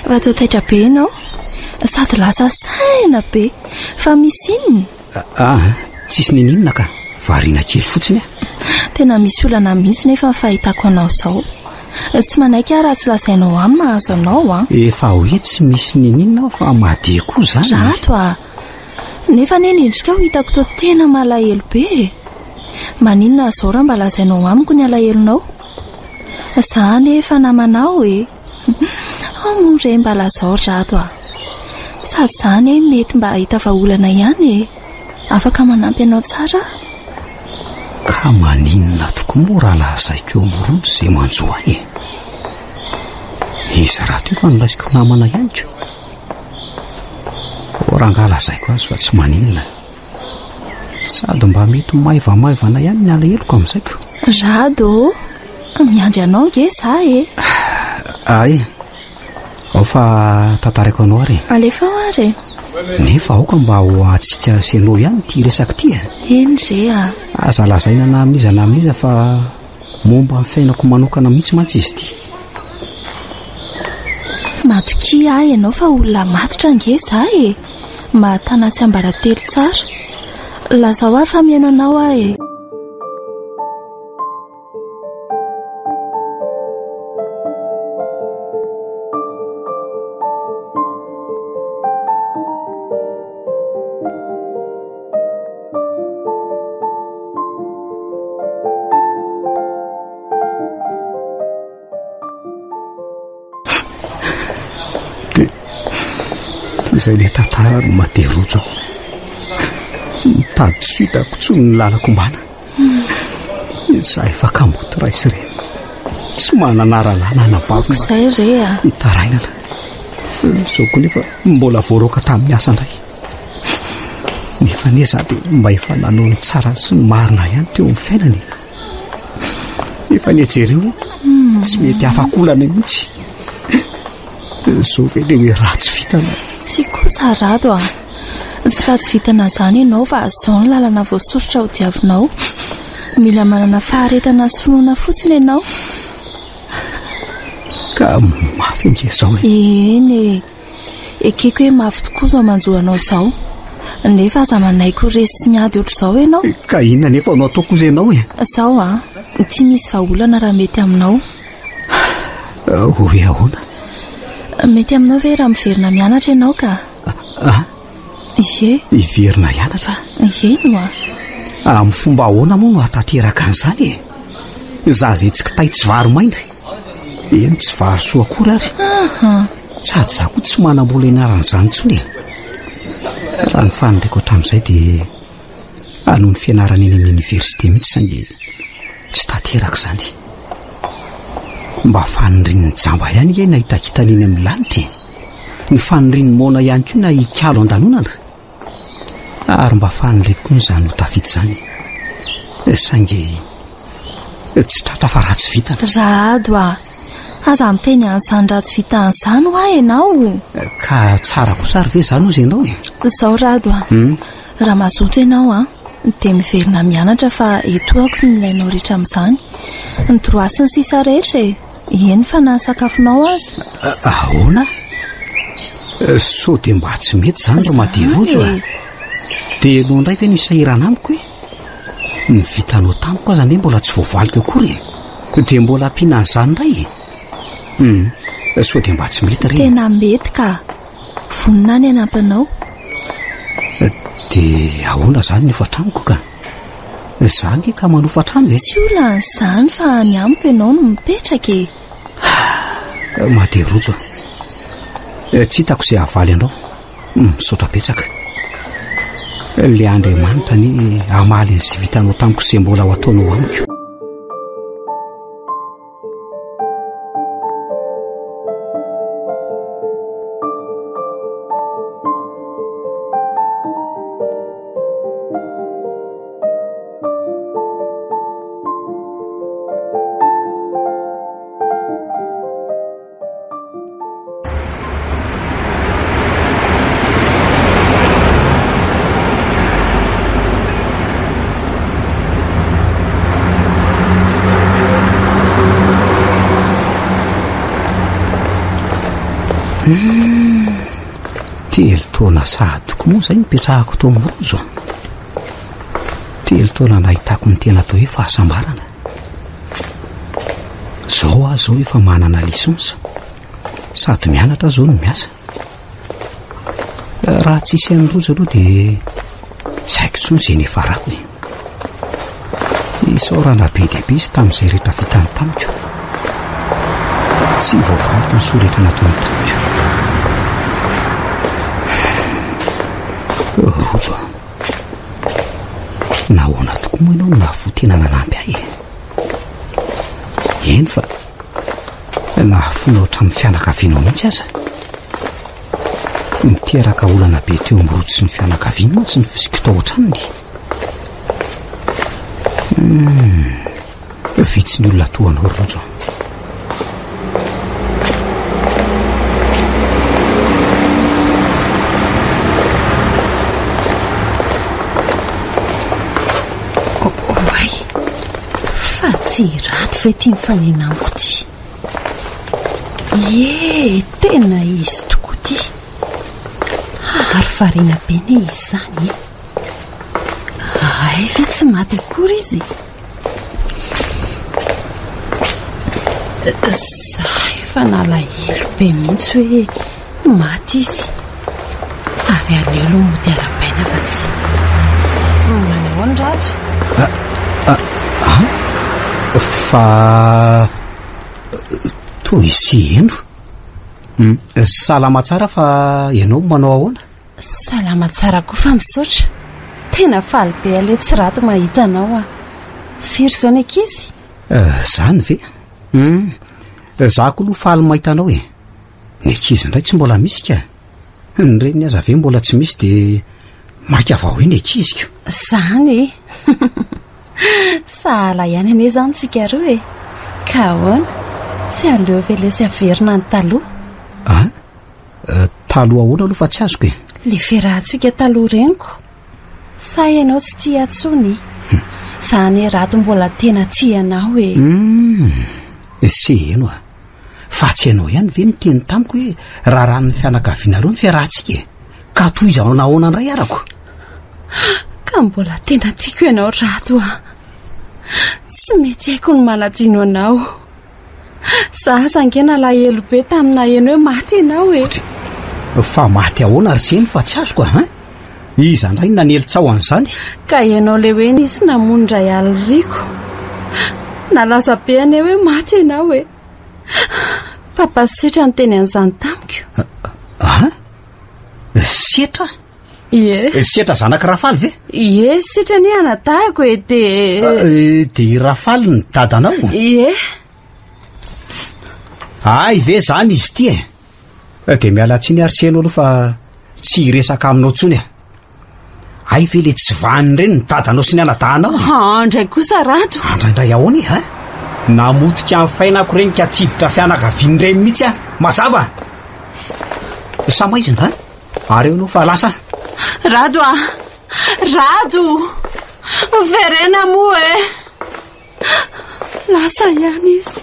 fa tao taitra be ianao sady lasa saina be fa misy inona tsisy nininona ka variana kely fotsiny tena misy olana mihitsy nefa fahitako anao zao tsy manaiky raha tsy lasainao amin'ny mahazo anao efa hoe tsy misy nininona fa made koa zany rato nefa neny endrika ho hitako to tena malahelo be maninona zao raha mba lazainao amiko ny alahelonao za nefa namanao re mba lazao rato sady zany mety mba ahita vaholana ihany afaka manampy anao tsara ka maninona tokoa moa raha lazaiko eo amin'rojo izay manjoa izy raha to efa nolaisiko namana ihany ko raha nga lazaiko azy fa tsy maninona sady mba mety maivamaivana ihany ny alaheloko amin'izayko rado miandry anao nge za ay ao fa tantarako anao ary alefa ho ary nefa aoka mba ho atsika senao ihany ty resaka ty eny re aza lazaina na amin'iza fa momba ny fiainako manokana mihitsy mantsy izy ty matoki ianao fa olona matotra nge za mahatana tsy ambaratelo tsara lazao ary fa miaino anao izay le tantara ary maderojo mitady suitako tsony ny lalako mbana za efa kamboty raisy re tsy mananara-lana anabavy izay re hitarainana zao koa nefa mbola voaroaka tamin'ny asa indray nefa ne za dia mba efa nanao ny tsara sy ny marina ihany teo amin'ny fiainany efa niejereo hoe tsy mety afakolana mihitsy zao ve le hoe ratsy vitana tsy kosa rado tsy ratsy vitana zany ianao fa zao ny lalana voasorotra ho diavinao mila manana faharetana sy finoana fotsiny ianao ka mafy amin'izay zao eny ekeko hoe mafy tokoa zao manjoanao zao nefa aza manaiko resy sy miady ohatr'izao ianao ka inona nefa anao ataoko izay ianao zao tsy misy vaholana raha mety aminao hoe ahoana mety aminao ve raha miverina mianatra ianao ka hiverina hianatra eno amin'ny fomba ahoana moa no atateraka an'izany za zay tsy kitay tsy vary maindry eny tsy vahasoa akory ary sady za koa tsy manam-bola ianaran'izany tsony raha ny fanindriko hatramin'izay dia anoho ny fianarana eny amin'ny oniversité mihitsy saingy tsy tanteraka izany mba fanindrin'ny jamba ihany iay nahitakitana eny amin'ny lanitra ny fanindrin'ny mona ihany koa na ikalo an-danonana ary mba fanindriko koa izany ho tafity izany saingy tsy tratra fa ratsy vitana rado aza miteny an'izany ratsy vita an'izany ho ahy ianao ka tsara kosary ve izany ozy ianao izao rado raha mazoto ianao dia miverina mianatra fa etoako ny ilainao rehetra amin'izany ny droasy ny sisa rehetra eny fa na sakafonao azy ahoana so dia mba tsy mety izany ro madirojo dia no indray ve no isahirana amiko ny vitanao tamiko aza ne mbola tsy voavaliko akory dia mbola ampiana an'izany indray so dia mba tsy mety reny tena mety ka vonina ny anampinao dia ahoana izany ny fatraniko ka zany ka manofatrano tsy olan'izany fa ny amiko ianao no mipetraka maderojo tsy hitako izay havaly anao misaotra petsaka le Andriamanitra ny amaly an'izay vitanao tamiko izay mbola ho ataonao amiko telo taona sadiko moa izay mipetrahako tao amin'ny rojo telo taona nahitako ny tena atao hoe fahasambarana zao aho zao efa manana lisensa sady mianatra zao no miasa raha tsisy an'ny rojo aloha dia tsy haiko tsony izay nefa raha isaorana be dehibe izy tamin'izay rehetra vitany tamiko tsy voavaliko ny sorehetra nataony tamiko rojo nahoana tokoa moa ianao no nahavo tena nanampy ahy eny fa nahafonao hatramin'ny fianakavianao mihitsy aza niteraka olana be teo amin'nyrojo sy ny fianakaviana moa tsy ny fiziko tao ohatraniny vitsy ny olona toanao rojo tsy raty ve tia mifanenamiko ty tena izy tokoa ty ary varina be ne izy izany ay ve tsy maty akory izy za efa nalahelo be mihitsy hoe maty izy ary alelo mody arabaina fa tsy manehoany rato fa toy izy eno salama tsara fa ianao manao ahoana salama tsara koa fa misaotra tena faly be ale tsy rato mahita anao firy zao ny ankizy zany ve za koa aloha faly mahita anao ny ankizy indray tsy mbola misy ka ny reny aza ve mbola tsy misy dia maika avao ny ankiziko zany sahala ihany ane zany tsika roa ka ahoana tsy aleo vele sy averina ny taloha taloha ahoana aloha fa tsy azoko le ferahantsika taloha reniko sa ianao tsy tia atsony zany rato mbola tena tianao se eno fa tsy ianao ihany ve miteny tamiko hoe raha ranony fianakaviana aloha ny fiarahantsika ka toy izy anao nahoana indray arako ka mbola tena tiako ianao rato tsy mety haiko ny manadino anao za sangena lahelo be tamina eno hoe maty ianao fa maty ahoana ary seny fa tsy azoko iza indray nanelitsao an'izany ka ianao le hoe nisy namondra aliriko nalaza be ane hoe maty ianao papa setra ny teny an'izany tamiko. Setra? Ie. Setra zanaka Rafaly ve? Ie, setra ny anatahako de Rafaly ny dadanao? Ie. Ay ve zany izy ty de miala tsiny arseno aloha fa tsy resaka aminao tsony ay ve le tsy vany reny ny dadanao sy ny anadahanao? Andray kosa Rado. Andraindray ahoany namotika amin'ny fainako reny ka tsibotra fianakaviany reny mihitsy mazava samaizina ary eo no fa lasa Rado Rado verena moa lasa ihany izy.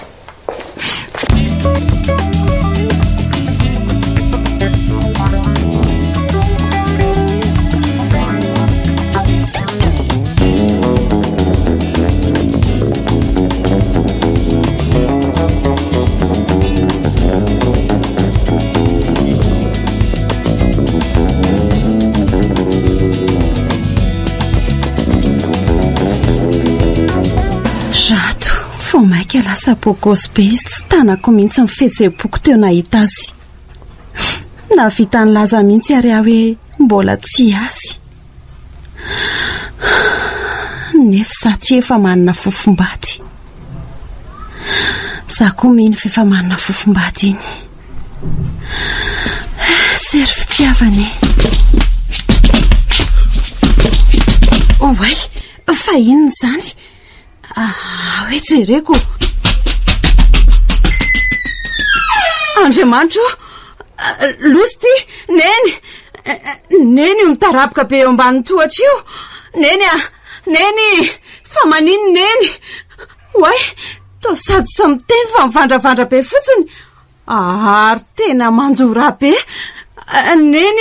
Maika lasa bokosy be izy tsy tanako mihitsy ny fihetseham-poko teo nahita azy. Navita ny laza mihitsy ary aho hoe mbola tsy azy. Nefa za tsy efa manana fofombady. Za koa mihiny fefa manana fofombady iny. Sery fitiavany. Oay, fa inona zany? Hoe jereko. Andriamanitro, losty, neny io mitaraboka be eo ambanin'ny tohatra io. Neny, fa manino neny? Oay, to sady sy miteny fa mivandravandra be fotsiny. Ary tena mandora be. Neny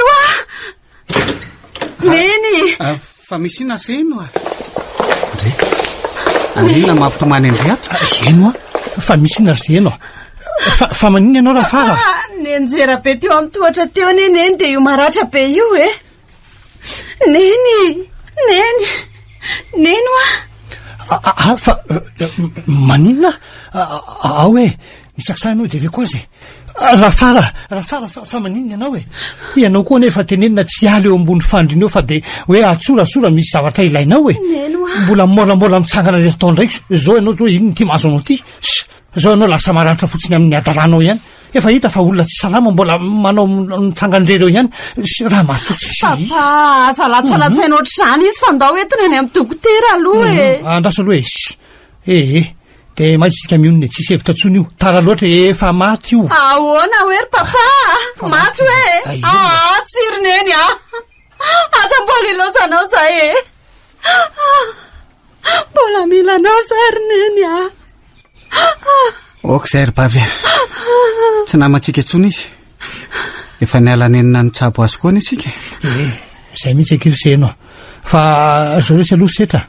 oa. Neny. Fa misy ina feno Alina mampitomany Andriato. Eno fa misy ina zeno. Fa manino ianao Rafala? Nenjera be teo amin'ny tohatra teo neny de io maratra be io Neny fa manina misy aksanao de ve koa zay. Rafala fa manino ianao ianao koa nefa tenenina tsy aly eo ambony fandriny eo fa de hoe atsorasora misy zavatra ilainao mbola moramora mitsangana rehefa tao ndraiky zao ianao zao ino ty mahazo anao ty zao ianao lasa maratra fotsiny amin'ny adalanao ihany efa hita fa olona tsy salama mbola manao mitsanganireo ihany raha matotsy papa salatsalatsaina ohatr'izany izy fa ndao entina any amin'ny dokotera aloha andraso aloha de maitsika mionona tsisy hevitra tsony io tara loatra efa maty io. Ahoana hoery papa maty tsiry neny aza mbola ilosanao zay mbola milanao zary neny Ok zay ry bavy tsy namatsika tsony izy efa niala nenina ny tsabo azy koa isika zay mihitsy akirseno fa zao resy aloha setra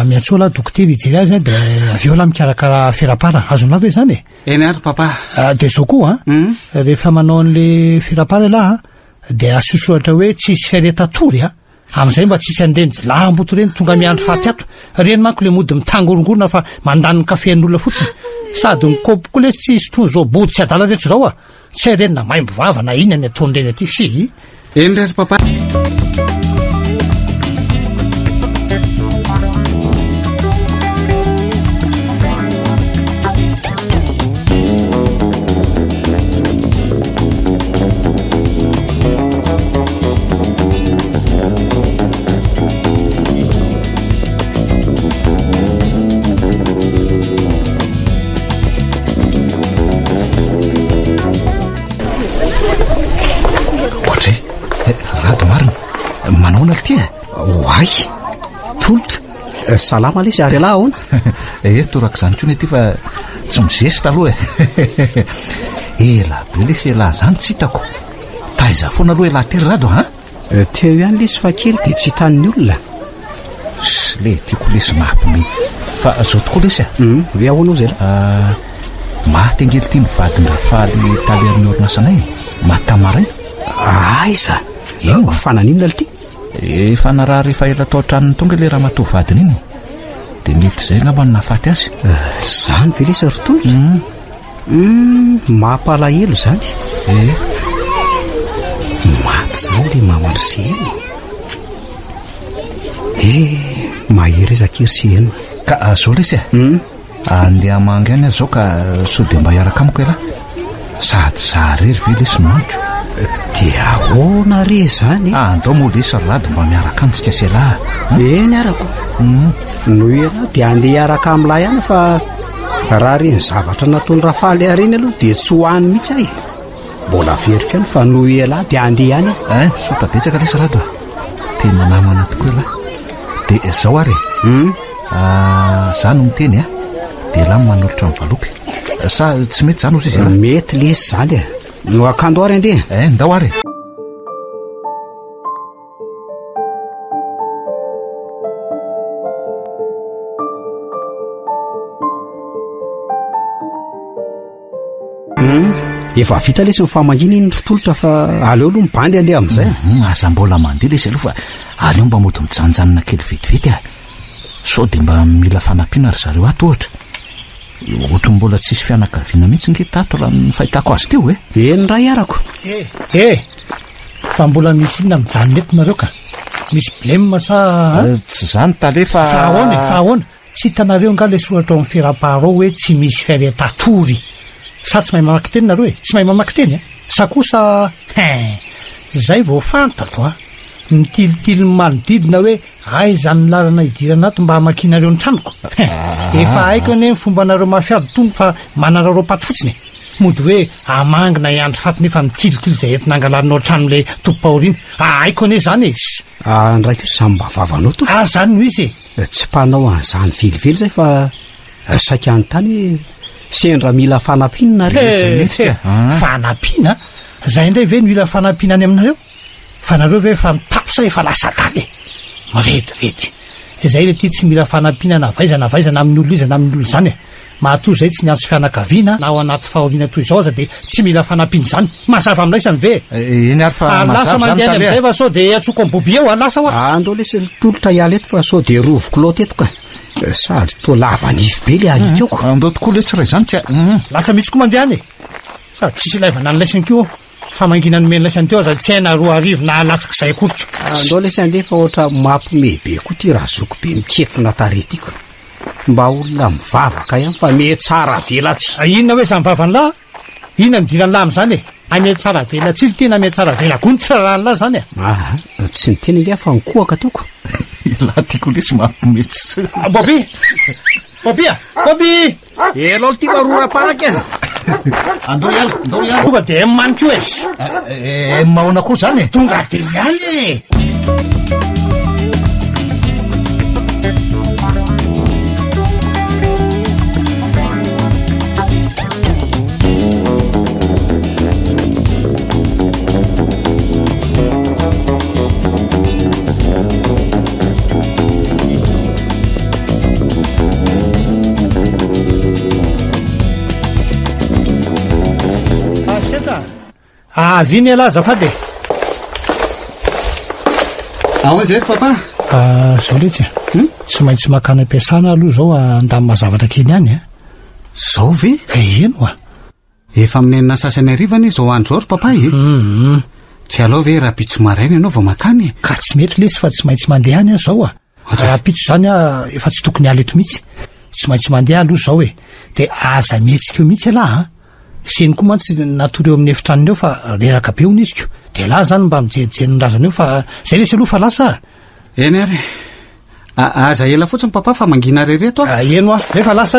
miatsola dokotera ijery azy de aveo la mikarakara firapara azonao ve zany eny ary papa de zao koa rehefa manao an'le firapara laha de asosoatra hoe tsisy fiaretatory am'izay mba tsisy andenjy lamboto reny tonga miandro fahatiato reny manko le mody mitangorongorona fa mandaniny kafean'olona fotsiny sady nykopy koa le tsy sotony zao body tsy adala rehetra zao tsy reny na maimbo vava na iny any ataon'reny aty sy eny rery papa. Oay tolotra salama le izy ary alahy ahoana toraka zany koa ty fa tsy mizesy taloha ela be le sy elahy zany tsy hitako taiza foana aloha elahy tery Rado teo ihany le izy fa kely de tsy hitan'ny olona le tiako lesy mampimi fa zao tokoa lesy ve ahoanao zay maty angely ty mivadiny Rafaly taly amin'ny orinasanay maty tamarainy aiza fa naninona le ty efa naraha rehefa ela tao an-tranony tonga le raha matovy vadiny iny dia mety izay ngamba no nahafaty azy. Izany ve lesa rotolotra? Mampalahelo izany. Maty izany le maman'Riseny. Mahery Zakiriseny. Ka azao lesy andeha hamangy any azao ka sao dia mba hiaraka amiko ela. Sady za rery ve lesy manko. Dia ahoana re izany? Andao moa lesy rady mba miaraka antsika sy elahy. Eny arako. Noho ela dia andeha hiaraka amin'lahy ihany fa raha reny zavatra nataony Rafaly areny aloha dia tsy hohany mihitsy ahy. Mbola veriko ihany fa noho ela dia andeha any. Sota betsaka lesy rady tena namana tokoa elahy. Dia zao ary za no miteny dia elahy manolotra amin'ny valopy. Sa tsy mety zany ozy izy elahy? Mety lesy zany no akando ary andeha. Ndao ary. Efa vita lesy nyfamangina iny rotolotra fa aleo aloha mibandy andeha amin'izay. Aza mbola mandeha lesy aloha fa aleo mba mody mijanjanona kely vetivety sao dia mba mila fanampiana ry zareo ato ohatra. Ohatra mbola tsisy fianakaviana mihitsy ngetato raha ny fahitako azy teo Eny ray arako. Fa mbola misy inona mijanona eto nareo ka? Misy blème sa? Tsy zany tale fa ahoana tsy hitanareo nga le soratra ao amin'ny firam-paharao hoe tsy misy fiaretatory. Sa tsy mahay mamaky teny nareo tsy mahay mamaky teny sa kosa zay vao fanta to mitilitily manodidina hoe zany lalana idirana ato mba hamakianareo ny tranoko. Efa haiko ane ny fomba nareo mafiady tompo fa manarareo paty fotsiny mody hoe amangina iandro faty nefa mitilitily zay entina angalarinao trano le tompo-paoriana. Haiko ane zany ndraiky io samy mba vavanao to. Zany no izy tsy mpanao an'izany velively zay fa saika any tany sendra mila fanampiana fanampiana zay indray ve mila fanampiana any aminareo fa nareo ve fa mitapsa efa lasa daly miredivedy zay le ty tsy mila fanampiana na vaizana amin'ny olo izana amin'ny olo zany mahatoy zay tsy niantso fianakaviana na ao anaty fahoriana toy izao aza dia tsy mila fanampiana izany masava amin'ilay ve eny ary fa lasa mandeha any amin'izay fa sao dia atsoko ambobi eo lasa andao lesy tolotra hiala eto fa sao dia rovoko loatra eto ka sady toa lava nify be le alikeoko andao tokoa le tsiray zany tia lasa mihitsy koa mandeha any sady tsisy laivana nylaisany keo famangina nomeny laisany teo aza tsy haina roa arivo na latsaka izay akoritra andao lesy andeha fa ohatra mampime be koa ty raha zoko be miketrona taretyko mba olona mivavaka ihany fa me tsara velatsy inona hoe samy vavanylahy inona midirany lahy am'izany ame tsara vela tsy tena ame tsara vela gony tsy rahan'lahy zany tsy niteny ingia fa nikoaka toko laha tiako lesy mampimetsy Bobi elo ty varora-paraky andao iala tonga dia maniko mahona koa zany tonga dia mialy viny ala azafady zay papa zao letsy tsy maintsy makany ampiasana aloha zao andamy mazavatra kely any zao ve eno efa amin'ny enina sasany arivany zao andro papa tsy alao ve raha-pitso maraina ianao vao makany ka tsy mety lesy fa tsy maintsy mandeha any zao raha-pitso zany efa tsy tokony ala eto mihitsy tsy maintsy mandeha aloha zao dia aza mihetsika eo mihitsy alahy seny koa mantsy natory eo amin'ny efitraniny eo fa reraka be oniziko dia lahy zany mba mijerijery ny razana eo fa zay lesy aloha fa lasa eny ary aza ela fotsiny papa fa mangina rereto eno efa lasa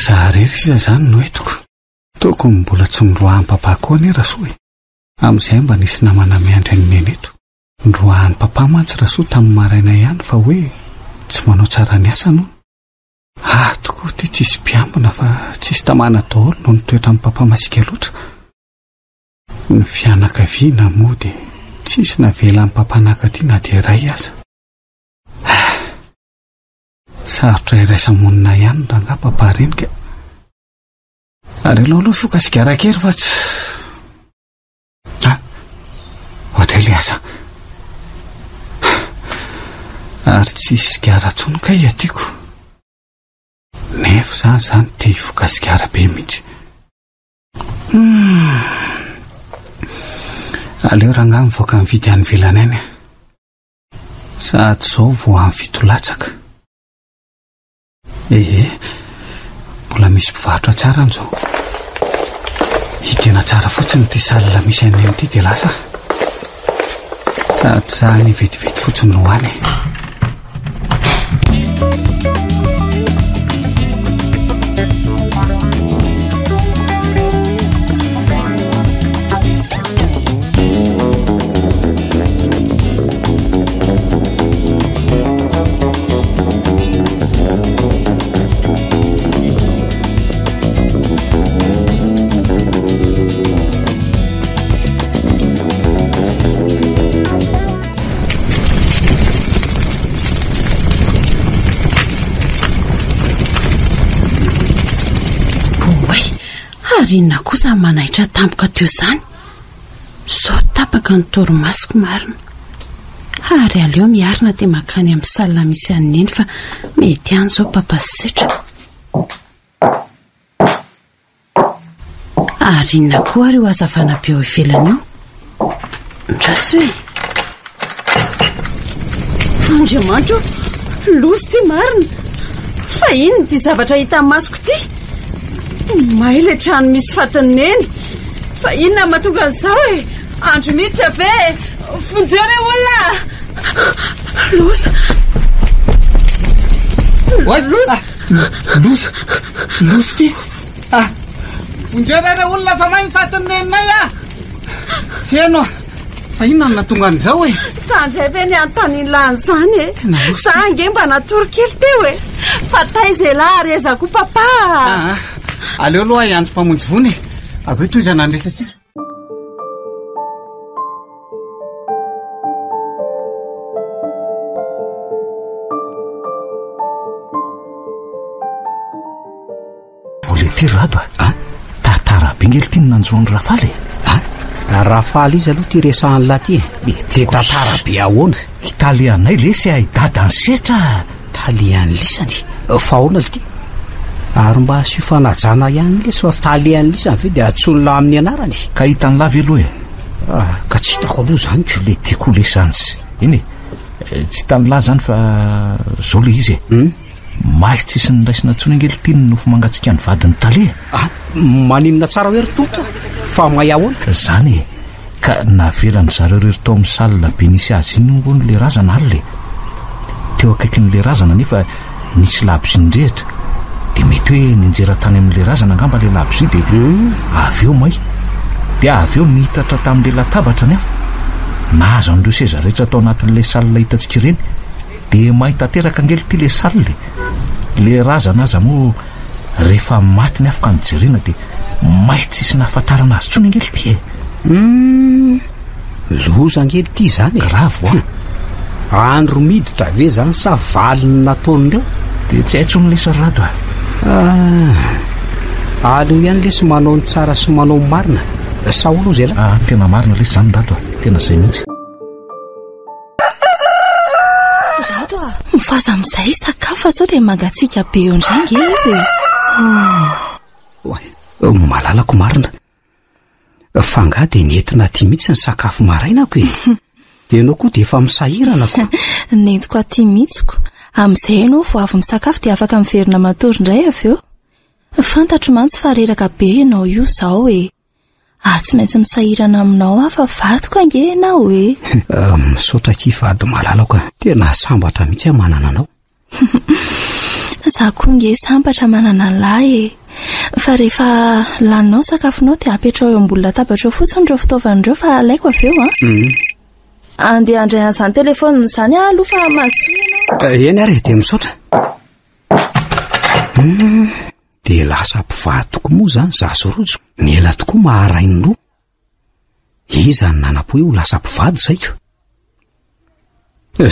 za rery iza zany no etoko toko mbola tsy noroahan'ny papa koa ane rasoa amin'izay mba nisy namana miandry any mena eto noroahan'ny papa mantsy rasoa tamin'ny maraina ihany fa hoe tsy manao tsara ny asa no tokoa ty tsisy mpiambina fa tsisy tamana daholo no nitoetra amin'ny papa masika loatra ny fianakaviana moa dia tsisy navela amin'ny papa nakaty na dia ray aza sarotra iraisamonina ihany raha nga papa renika ary alao aloha fokasigaran-kery fa tsy ohatra le asa sisy sigara tsony ka atiako. Nefa zany te hivoaka sigara be mihitsy. Aleo rangahy mivoaka mividy any velany any. Sady zao vo amin'ny fito latsaka. Mbola misy mpivarotra tsara an'izao. Hidena tsara fotsiny ty salila misy any ty dia lasa. Sady zany vetivety fotsiny no any. Inona kosa manaitra tampoka teo zany? Sao tapaka ny torimasoko marina. Ary aleo miarina dia makany amin'ny salina misy an'eny fa mety any zao papasetra. Ary inona koa ary ho azavana be eo ivelany eo? Ndraso hoe Andriamanitra, loso ty marina. Fa inona ty zavatra hita amin'ny masoko ty? Maila trano misy fatineny. Fa inona mahatonga an'izao e? Andro miditra be. Fonjera olona. Losa. Losa ty. Fonjera olona fa mainy fatinenay Seno. Fa inona nahatonga an'izao e? Sandray ve ny antaniny lany zany e? Sa ange mba natoro kely teo e? Fa taiza lahy rezako papa. Aleo aloha iandro mpamonjy vony. Aveo toy izany andresatsika. Ole ty rado Tartara bengely ty nanjoany Rafaly. Rafaly izy aloha ty resahan'ny lahy ty. Te tantara be ahoana? Italianay lesy aidadany setra. Italiany lisany. Fa ahoana ty? Ary mba asy fanajana ihany lesy fa italiany lisany ve dia atsonona amin'ny anarany. Ka hitany lavy aloha ka tsy hitako aloha zany ko le tiako lesany. Iny tsy hitany lahy zany fa zao le izy mahy tsisy ny raisina tsony angely ty nofo mangatsika ny vadiny talia. Maninona tsara hoe ritongotra fa mahay ahoana zany ka navelany zareo rery tao amin'ny salina be nisy azy iny ngony le razana alle teo akaikin'le razana nefa nisy labsy ndrehitra. Dia mety hoe ninjera tany amin'le razana angamba le labsy dia aveo may dia aveo nihitatra tamin'le latabatra nefa nahazo an'ireo seza rehetra tao anatin'le salina hitantsika ireny dia mahay tanteraka angely ty le salina le razana aza moa rehefa maty ny afaka nijerena dia mahay tsisy nahafantarana azy tsony angely ty loza angely ty zany gravo andro miditra ve zany sa valiny nataon'ireo dia tsy haitsony le sarado aleo ihany lesy manao ny tsara sy manao ny marina sa olo zay la tena marina lesy zany rado tena zay mihitsy. Rado mifaza amin'izay sakafo zao dia mangatsika be eo indray malalako marina fa ngah dia nentina ty mihitsy ny sakafo marainako enao koa dia efa misahiranako. Nentiko aty mihitsiko amin'izay ianao vo avy misakafo dia afaka miverina matory indray avy eo. Fantatro mantsy fa reraka be ianao io zao tsy maintsy misahirana aminao fa vadiko ange ianao misaotra kivady malalako tena sambatra mihitsy manana anao. Za koa nge sambatra manana lahy fa rehefa laninao sakafonao dia apetrao eo ambony latabatra fotsiny ireo fitaovan'ireo fa alaiko avy eo andeha andray an'izany telefonina izany aloha fa mazotoa eny ary dia misaotra dia lasa mpivady tokoa moa zany zazo rojo ny ela tokoa maharainy roa izany nanapo hoe ho lasa mpivady zaiko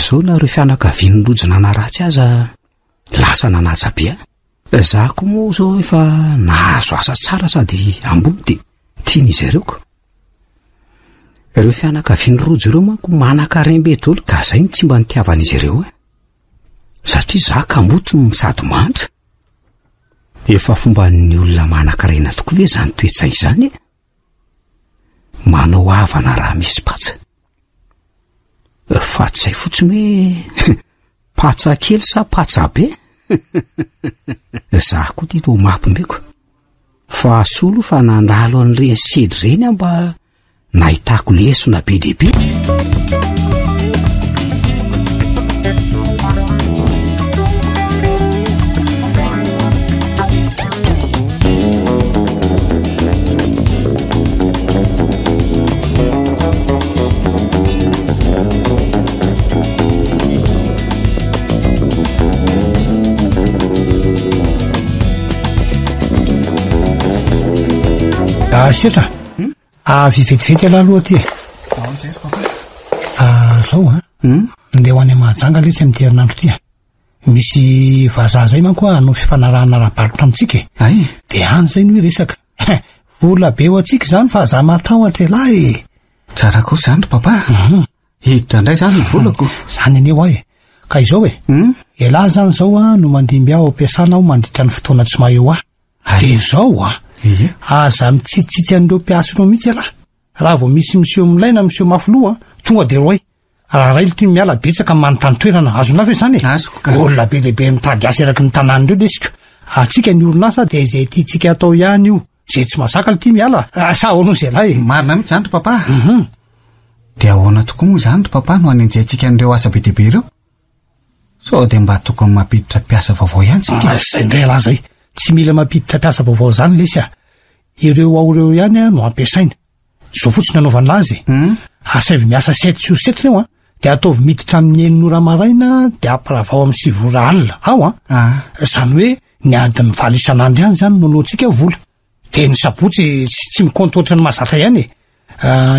zao na reo fianakaviany rojo nanaratsy aza lasa nanajabea zako moa zao efa nahazo asa tsara sady ambony dia tian'izy ireoko ireo fianakaviany rojo ireo manko manakarembe dolo ka zay ny tsy mba nitiavan'izy ireo satria za kamboto misady mantra. Efa fomba ny olona manan-karena tokoa ve zany toetsay izany? Manao havana raha misy patsa. Fa tsy hay fotsiny hoe patsa kely sa patsa be? Za koa ty to mampimbeko. Fa solo fa nandalo an'ireny sedy reny mba nahitako lesona be dehibe. Setra vivetivety ala aloha ty zao ndeha ho any Mahajanga le tsy amin'ny herinandro ty misy vazaha zay manko hanao fifanarahana raha-barotra amintsika de any zay no hoe resaka vola be ho antsika zany fa za matahotra lahy. Tsara kosa zany papa. Hiditra indray zany ny volako. Zany ane ho ka izao elahy zany zao no mandimby aho ampiasana aho mandritra ny fotoana tsy maheo de zao aza mitsitsitsy an'ireo mpiasanao mihitsy alahy. Raha vao misy miseho milaina miseho mafoloha tonga de roay raha ray ty miala betsaka manontany toerana azonao ve zany olona be lehibe mitady asa eraky ny tanàn'ireo lesika. Atsika ny orinasa de izay tiatsika atao ihany io zay tsy masaka le ty miala sa ahoana zay lahy. Marina mihitsy zany ry papa. De ahoana tokoa moa zany ry papa no hanenjetsika an'ireo asa be dehibe ireo? So de mba tokony mampiditra mpiasa vaovao ihany tsika. Zay ndray alahy zay tsy mila mampiditra mpiasa vaovao zany lesy ireo ao ireo ihany no ampiasaina. Zao fotsiny anaovana azy asavy miasa 7 sur 7 reo de ataovy miditra amin'ny 9 maraina de amparavao amin'ny 6 alina ao zany hoe ny adiny 4 isan'andro ihany zany nonoantsika vola. De ny sabotsy tsy mikonto oatra ny mazatra ihany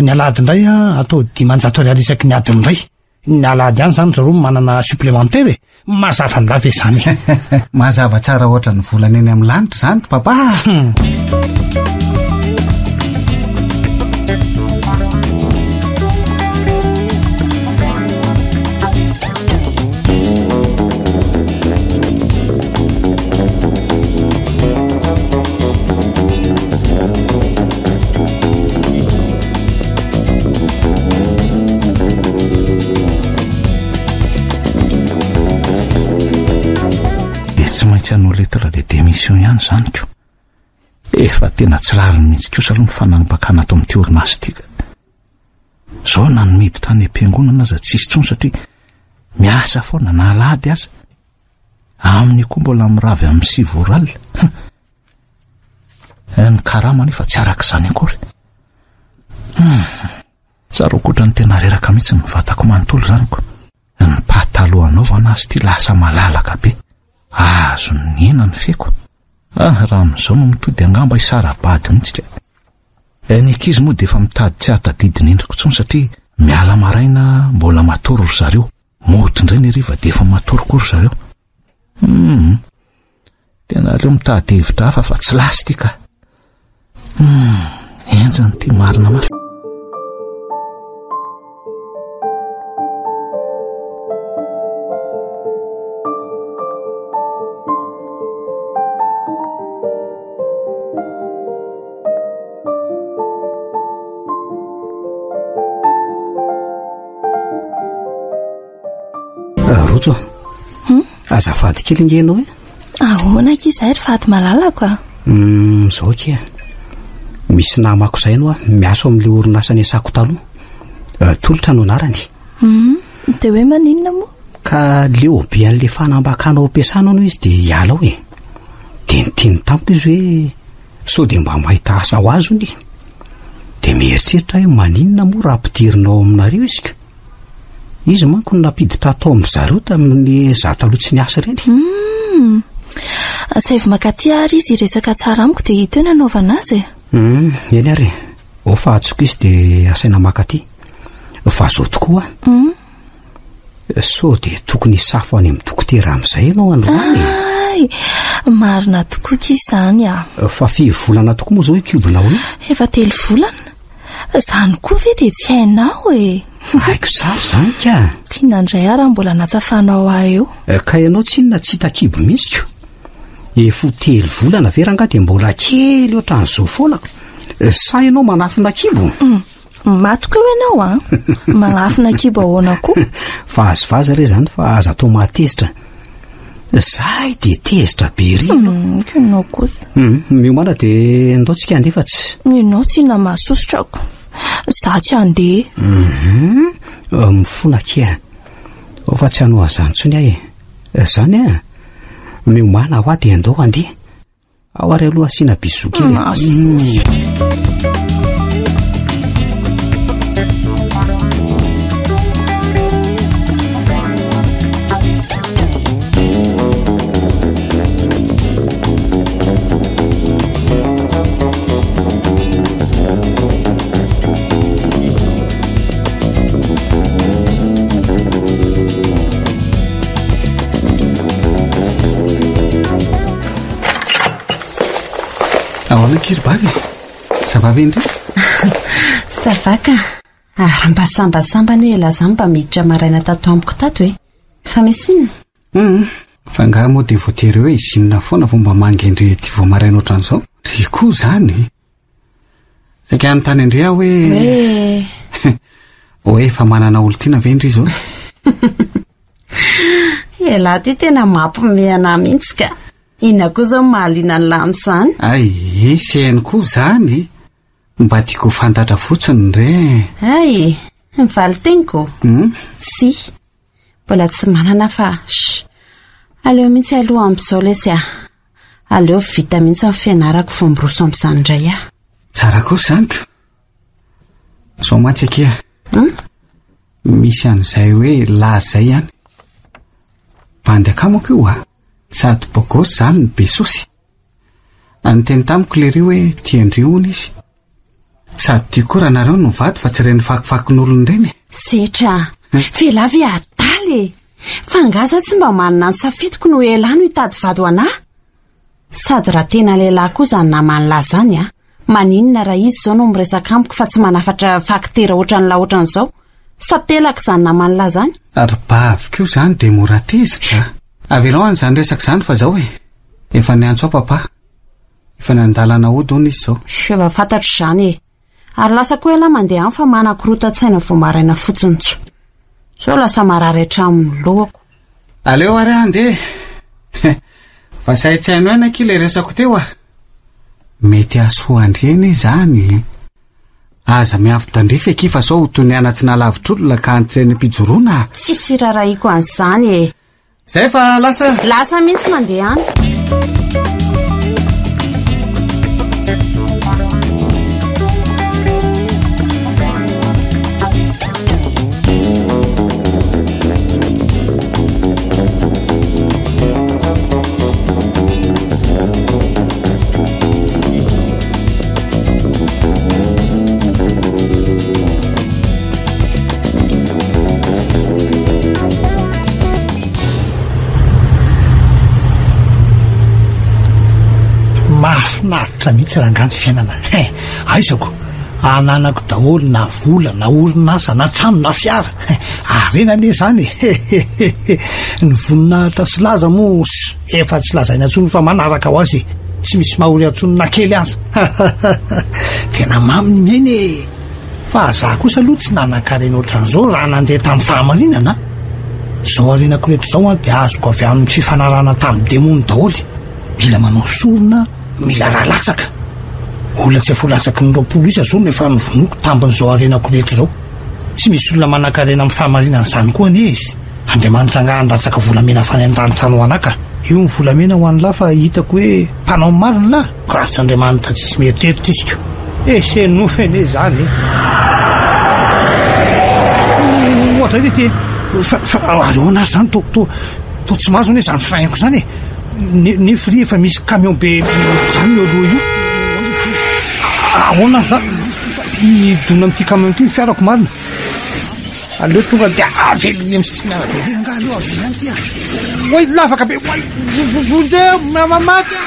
ny alady indray atao 500 ariary isaky ny adiny indray. Ny alady ihany zany zareo manana supplémentaire mazava ny lave zany. Mazava tsara ohatra ny volana eny amin'ny lanitra zany papa. Hanao letatra de démission ihany zany ko. Efa tena tsy rariny mihitsy kosa aloha mifanambakana ato amin'ity orinasa tika. Zao na miditra any am-piangonana aza tsisy tsony satria miasa foana na alady aza. Amin'ny koa mbola miravy amin'ny 6 alina. Ny karama nefa tsy arak'izany akory. Tsara koatra ny tena reraka mihitsy ny vatako manontolo zany ko. Ny pataloha anaovana azy ty lasa malalaka be. Azo ny ena ny feko. Raha am'izao no mitody angamba isara-bady mihitsy. Ny ankizy moa de efa mitady tsy atadidiny endriko tsony satria miala maraina mbola matory ry zareo. Mody indray ny hariva de efa matory koa ry zareo. Tena aleo mitady hevitra hafa fa tsy lasy ty ka. Enjany ty marina mafy. Rojo azafady kely ingenao ahoana kizay ry fady malalako zao kia misy namako zay no miasa amin'le orinasa ny asako taloha tolotra no anarany. De hoe maninona moa ka leo be an'le fanambakanao ampiasana no izy de hiala hoe de niteny tamiko izy hoe sao de mba mahita asa ho azony de mieritreritra hoe maninona moa raha ampidirinao aminareo izy izy manko no napiditra atao amin'ny zareo tamin'ny za taloha tsy niasa reny. Saivy makaty ary izy resaka tsara amiko de hita hoe nanaovana azy. Eny ary fa atsoko izy de asaina makaty fa zao tokoa so de tokony hisafo any amin'ny dokotera amin'izay ianao androany. Marina tokoa izany fa 5 volana tokoa moa zao cubena hoe efa 3 volana zany koa ve de tsy hainao haiko tsara zany ka tiana ndray raha mbola natsafanao ahy eo ka ianao tsy inona tsy hitakibo mihitsy ko efo 3 volana veranga dia mbola kely ohatran'izao foana sa ianao manafina kibo matoko eo ianao a manafina kibo ahoana koa fa azovaza re zany fa aza atao mahatezitra zahay dia tezitra be rino kenao kosa miomana dia ndaontsika andefatsy ianao tsy na mahasosotrako za tsy andeha mifona kia fa tsy hanao azany ntsony ahy zany a miomana ho a dia andao andeha ao ary aloha asiana biso kely kiribavy zavavy indray savaka ary mba sambasambana ela zany mba miditra maraina tato amiko tato fa mesinina fa ngaha moa dia voatery hoe izinona foana fomba mangendry ty vao maraina ohatran'izao ry koa zany saika anytany indray aho hoe efa manana olo tiana ve indry zao ela ty tena mampomehana mihitsy ka ina koa zao mahaliana ny lam'izany ay sy hainy koa zany mba tiako fantatra fotsiny re ay mivaly teniko sy mbola tsy manana fa aleo mihitsy aloha amin'izao lesy aleo vita mihitsy amin'ny fianarako fombroso amin'izany indray tsara kosa zany ko zao matsy akia misy an'izay hoe lazay ihany bandyaka moa ko sady bogosy zany ny besosy anyteny tamiko le ry hoe tiandriona izy sady tia koa nareo no vady fa tsy reny fakifakin'olony ireny setra velavy adaly fa ngaza tsy mba manana ny safitiko no elahy no hitady vady ho anahy sady raha tena lehilahy koa zany namanylahy zany maninona raha izy zao no miresaka amiko fa tsy manafatra fakitera ohatran'la ohatran'izao sapelaka zany namanylahy zany ary bavy koa zany dia mora tezitra avelao any zany resaka zany fa zao efa niantso ao papa efa nandalana ody hony izy zao efa fantatro zany ary lasa koa ela mandeha any fa manakorota-tsaina vao maraina fotsinytso zao lasa marary hatramin'ny lohako aleo ary andeha fa saitsaino aina ki le resako teo mety aso andreny zany aza miavy tandrify aky fa sao toy ny anatsy nalavitr'olona ka antreny am-pijoroana tsisy raraiko an'izany zay fa lasa mihitsy mandeha any mahafinaritra mihitsy rangany fiainana aizako ananako daholo na vola na orinasa na trano na fiara arena ane zany ny voninahitra sy laza moa efa tsy lazaina antsony fa manaraka ho azy tsy misy mahory antsonona kely aza tena maminy miainy fa za kosa aloha tsy nanan-karena ohatran'izao raha nandeha tamin'ny fahamarinana zao arenako reto zao dia azoko avy amin'ny fifanarana tamin'ny demony daholy mila manao sorona mila rahalatsaka olona tsy efolatsaky ny roapolo isa zao nefa mivonoko tambin'izao arenako reto zao tsy misy olona manan-karena amin'ny fahamarinana zany koa anie izy andriamanitra angahandatsaka volamena fany an-danitra no anaka io ny volamena ho an'lahy fa hitako hoe mpanao mariny lahy grâce andriamanitra tsisy mieritreritry izyko esenofy ane zany ohatra ty areoanazy zany to tsy mahazo ane zany fifainako zany ny fri efa misy camion be zany eo aloha io ahoana zany idona am'ty camion ty ny fiarako marina aleo tonga dia avely am'sisinabe nga aleo avely any ty oy lavaka be oy vondeo mamaky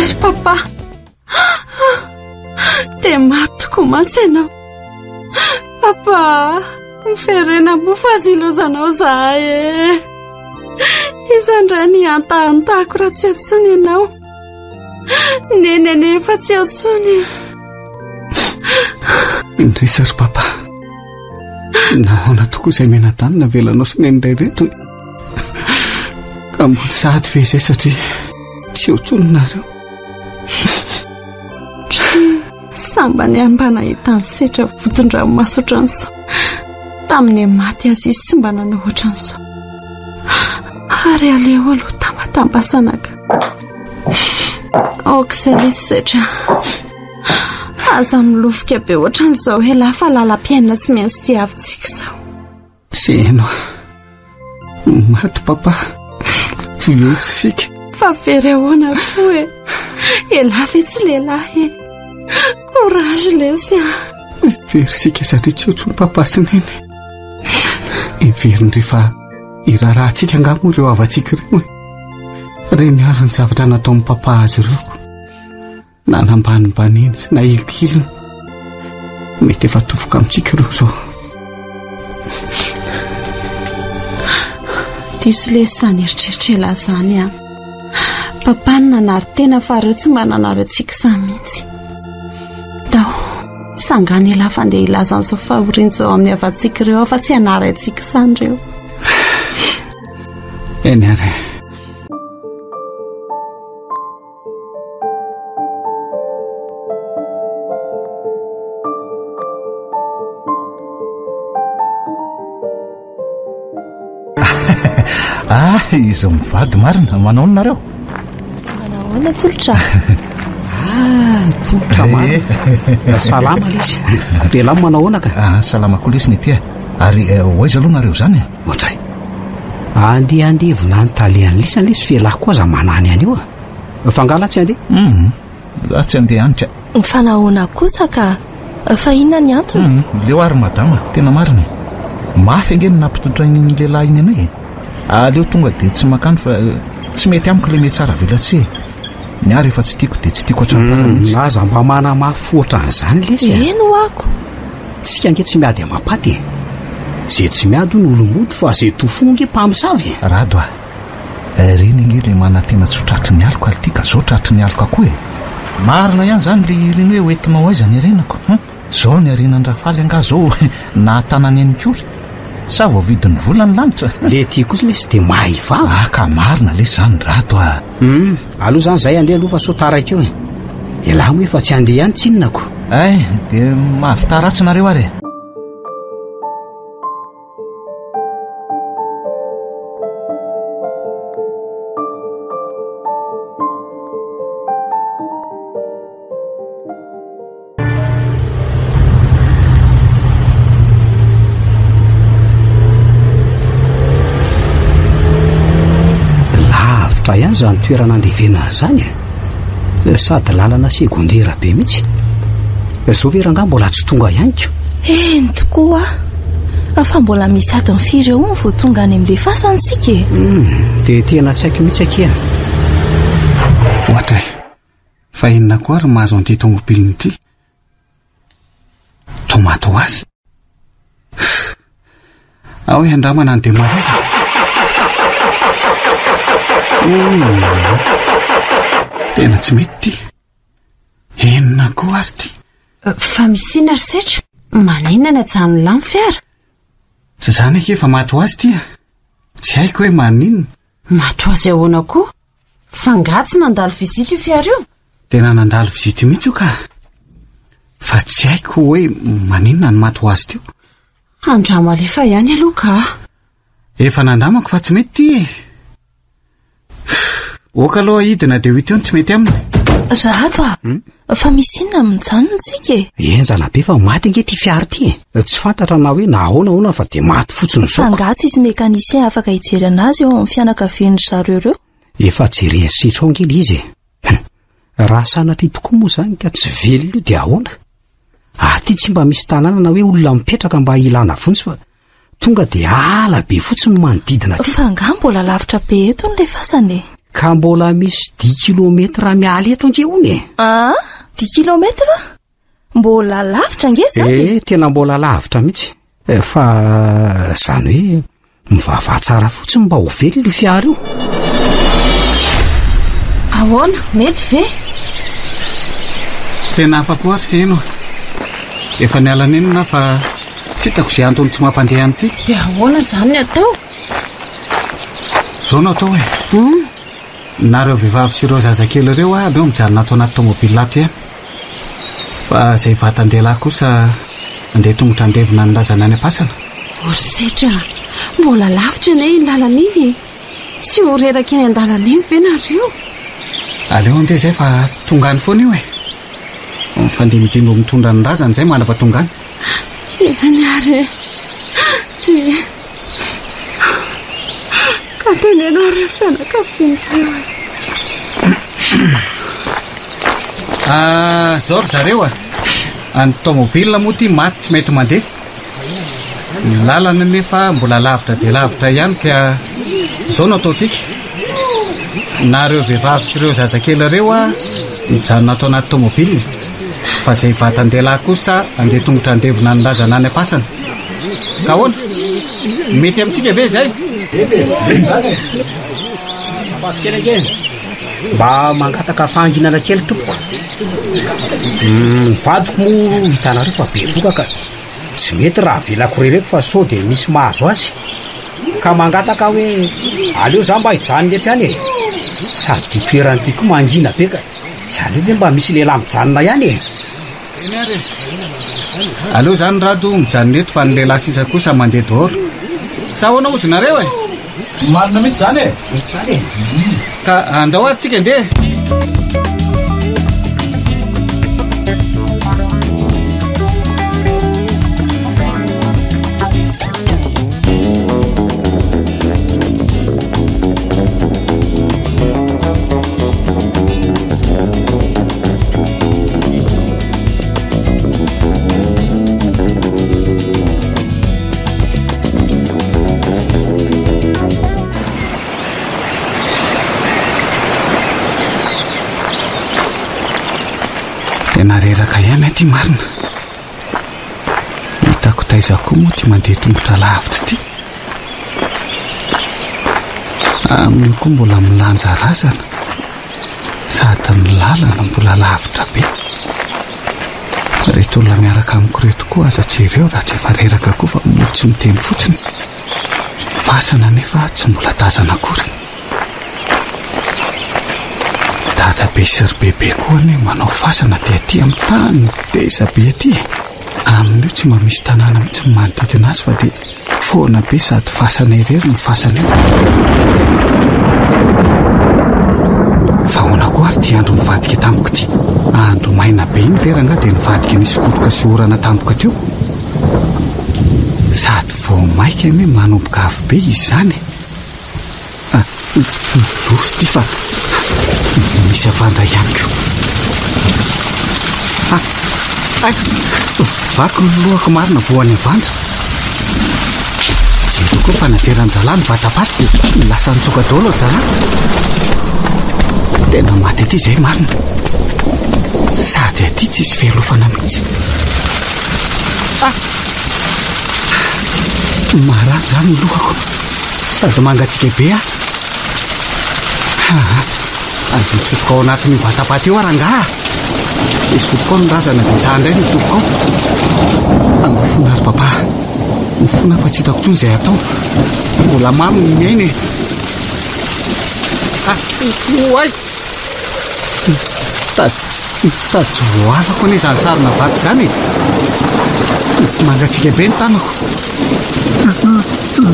ry papa, dia matoko mantsy ianao. Papa, miferena mofazy ilozanao zahay e. Izandray ny antahantahako raha tsy atsony ianao. Nenene fa tsy atsony. Indrisy ry papa, nahoana tokoa izay mena-tany navelanao sy nen'iray reto, ka mbola sady ve izay satria tsy eo tsononareo. Samba ny mba nahita ny setra voton-dranomasy ohatran'izao. Tamin'ny maty azy izy sy mba nanao ohatran'izao. Ary aleo aloha tambatambasanaka. Okizay ilay setra. Aza milofika be ohatran'izao ela fa lalam-piainana tsy maintsy tia avintsika izao. Zeno, maty papa, voetra sika. Fa very ahoana koa e. Ela ve tsy lehilahy e. Courage lesy a. Very sika satria tsy otsony papa sy neny. Everiny rehefa irarahantsika angamo ireo avatsika ireo e. Reny ary ny zavatra natao amin'ny papa azy ireoko. Na nambanimbaniny sy na ilikiliny. Mety efa tofoka amintsika ireo zao. Diso lesany eritreritrela zany a. Papa ny nanary tena fa ireo tsy mba nanary antsika samy mihitsy. Dao, sangany ela fa ndeha ilaza an'izao fahorian'izao amin'ny avatsika ireo fa tsy hanary antsika sany ireo. Eny ary. Izy mivady marina, manao nareo? Manahoana tolotra? Tolotra marina. Salama lesy. Lehilahy manahoana ka? Salama koa lesy ny ety. Ary hoaiza aloha nareo zany? Ohatray. Andeha notaliany lisany lesy fialahy koa za manany anio. Fangala tsy andeha? Za tsy andeha anitra. Fanahoana kosa ka fa inona ny antony? Leo ary madama, tena marina. Mafy angeny nampitotra iny lehilahy iny anay. Aleo tonga dia tsy makany fa tsy mety amiko ilay mety tsara velatsy. Ny ary efa tsy tiako dia tsy tiako hatramin'ny aza mba mana mafy ohatran'izany lesy. Eno ako. Tsika ange tsy miady amapaty. Zay tsy miady ny olomody fa zay tofongy mpamosavy. Rado reny inge ilay mana tena tsy ho tratry ny aliko ary tia ka zao tratry ny aliko akoho e. Marina ihany zany ilay ireny hoe oentinao aiza ny arenako. Zao ny arenan'ny rafaly anga zao nahatanany any kory. Sa vao vidin'ny volany lanitra. Le ty kosa lesy dia mahivava. Ka marina lesy zany rato aloha zany zay andeha aloha fa sotara keo e. Elahy moa efa tsy andeha ihany tsinonako. Dia mahavitaratsy nareo ary. Fa ihany zany toerana andevena zany sady lalana segondera be mihitsy. Zao veranga mbola tsy tonga ihany ko. Eny tokoa fa mbola misy adiny firy eo ny vao tonga any amin'ilay fasantsika e. Dia tena tsy haiko mihitsy akia. Ohatra fa inona koa ary mahazo an'ity tomobiliny ity? Tomato azy. Ao andramana andeha marina. Tena tsy mety ty. Enina koa ary ty. Fa misy ry setra? Maninona jano lany fiara? Tsy zany ake fa mato azy ty. Tsy haiko hoe maninona. Mato azy ahoana koa? Fangatsy nandalo vizity io fiara io? Tena nandalo vizity mihitsy io ka. Fa tsy haiko hoe maninona ny mato azy tyo. Andramo alefa ihany aloha ka. Efa nandamako fa tsy mety ty. Oka aloha hidina dia hito eo tsy mety aminy. Rato fa misy inona mijanontsika e. Enzana be fa maty nge ty fiara ty e. Tsy fantatra na hoe na ahoana fa dia maty fotsiny zao. Fangatsy izy mekanisien afaka hijery anazy eo amin'ny fianakavian'ny zareo ireo. Efa jereny sitrao ngely izy e. Raha sanatry tokoa moa zany ka tsy velona io dia ahoana? Aty tsy mba misy tanàna na hoe olona mipetraka mba ilana vontsy fa tonga dia ala be fotsiny manodidina ty. Fa nga mbola lavitra be eto n'ilay fasany e. ka mbola misy 10 kilometra mialy eto angeony 10 kilometra mbola lavitra nge zany tena mbola lavitra mihitsy fa zany hoe mivavah tsara fotsiny mba ho vely io fiara io ahoana mety ve tena afako ary se eno efa nialana enona fa tsy hitako izay antony tsy mampandeha anyity dia ahoana zany atao zao no atao hoe nareo vehivavy sy ireo zazakely ireo aby eo mijanona atao anaty tomobily ato ihany fa izay vatandehilahy kosa andeha tongotra andevina ny razana any am-pasana osetra mbola lavitra ne iny lalana iny tsy horeraka eny an-dalana iny ve nareo aleo andeha izay fa tongany foana io mifandimidimo mitondra ny razana izay manava tongany any ka teneno ary fianakavian'ireo zao ry zareo any tomobile moa ty maty tsy mety mandeha ny lalana nefa mbola lavitra dia lavitra ihany ka zao no ataontsika nareo vehivavy sy ireo zazakely ireo mijanona atao anaty tomobile fa izay vatandehilahy kosa andeha tongotra andevina ny razana any am-pasana ka hoana mety amintsika ve zay safatkely ake mba mangataka fanginana kely tompoko vadiko mo hitanareo fa be voka ka tsy mety raha velako rereto fa sao dia misy mahazo azy ka mangataka hoe aleo za mba hijanony le mpiany sady toerany ty koa mangina be ka tsy aleo ve mba misy lehilahy mijanona ihany aleo zany rado mijanona eto fa ny lehilahy sisa kosa mandeha daholo sa hoana ozy nareo marina mihitsy zany ka andao ary tsika ndeha tena reraka ihany ty marina hitako taizako moa ty mandeha tongotra lavitra ty amin'io koa mbola milanja razana sady ny lalana mbola lavitra be reto olona miaraka amiko reto koa aza jereo raha tsy efa reraka koa fa moa tsy miteny fotsiny fasana nefa tsy mbola tazana akory dadabe sy ry bebe koa ne manao fasana dia aty amin'ny tany teza be aty amin'io tsy mba misy tanàna mitsy manodidina azy fa dia foana be sady fasana irery ny fasana io fa hoana koa ary ty andro nivadika tampoka ty andro maina be iny veranga dia nivadika nisy kotroka sy orana tampoka teo sady vao maika hoe manomboka avy be izy zany losy ty fa misy avanda ihany ko vako ny lohako marina voany avandra tsy mito koa fa nazeran-jalà ny vatapaty dia lasa nitsoka daholo zala tena maty aty izay marina sady aty tsisy fialofana mihitsy marano zany ny lohako sady mangatsika be nitsofoka ao anatin'ny vatapaty eo arangaha isopoko ao ny razana dia za indray nitsofoka ao mifona ary papa mifona fa tsy hitako tsony izay atao mbola mamy ny miaina oay tady voalako ane izany sarina vaty zany mangatsika be ny tanako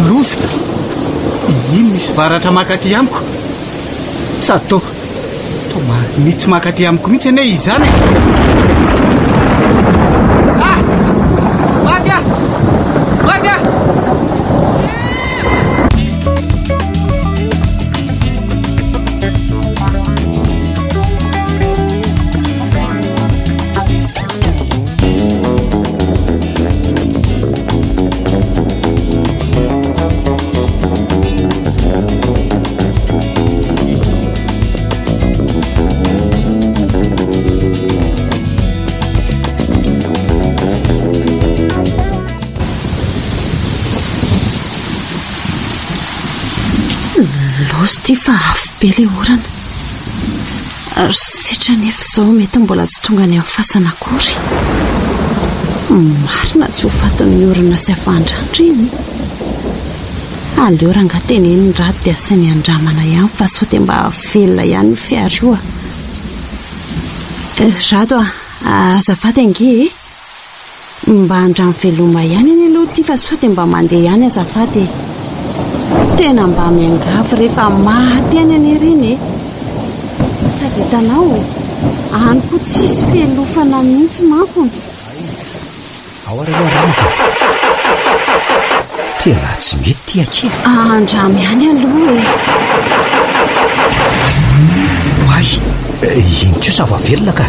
loza ino misy varatra makaty amiko sady to nitsy makaty amiko mihitsy ane izy zany maty loso ty fa afo be le orana. Sitra nefa izao mety mbola tsy tonga ny amin'ny fasana akory. Marina tsy ho fatan'ny orana sy avandrantra iny. Aleo ranga teneny raha dia asainy andramana ihany fa sao dia mba velona ihany fiarioa. Rado azafady ange mba andramo veloma ihany eny aloha ty fa sao dia mba mandeha ihany azafady. Tena mba miangavy rehefa maty any an'ireny sady hitanao any koa tsisy felofana mihitsy manko. Tena tsy mety ty akia. Andramo ihany aloha Ay, iny tio sa va velona ka.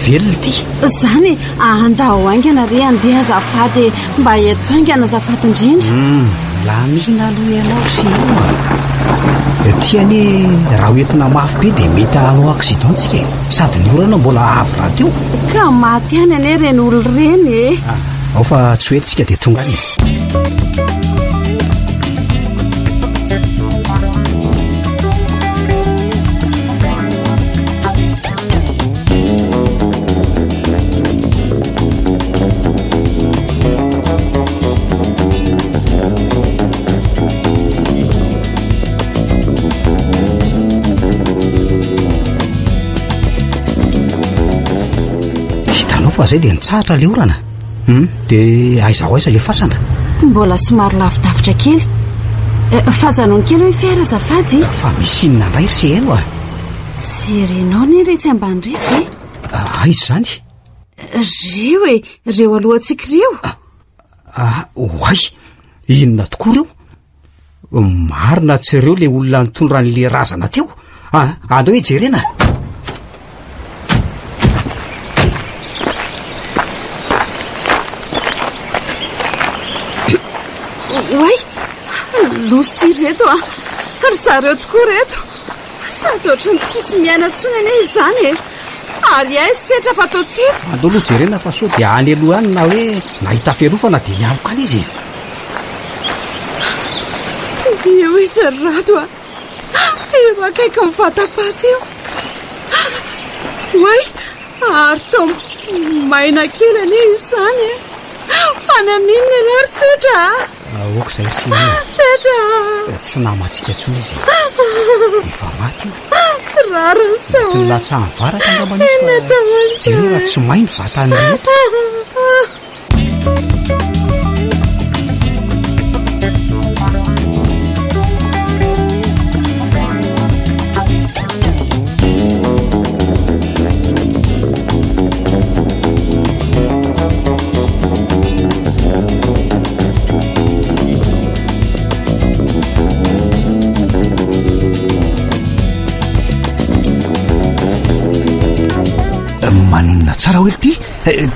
Velona ty. Zany andao aingana re andeha azafady mba eto aingana azafady indrindra. La mihina aloha ianao sy tiany raha hoentina mafy be dia mety hanao accidentsika sady ny orana mbola avo raha teo ka maty any ane reny olo reny ao fa tsy hoentsika dia tonga any. Fa zay dia nitsahatra le orana dia aiza ho aiza le fasana mbola somary lavidavitra kely fajanony kely hoe fiara azafady fa misy inona indray ry se eno sy renao ny retsy ambany retsy aiza zany reo reo alohantsika reo oay inona tokoa reo marina tsy ireo le olona nitondran'le razana teo andao hoe jerena Oay, loso ty reto ry zareo tokoa reto sady ohatrany tsisy miaina tsony ane izany ary ay setra fa atao tseto andao aloha jerena fa sao dia any aloha any na hoe nahita fiarofana dia mialoka any izy eo izy rato eo akaiky mivatapaty io oay ary tao maina kely ane izany fa naninona ianao ry setra oka izay sy setra tsy namatsika tsony izy efa maty tsy rariny sao ty latsa mivaraka angambanizy fa jerena tsy mainy vatany rehetra tsara hoe ty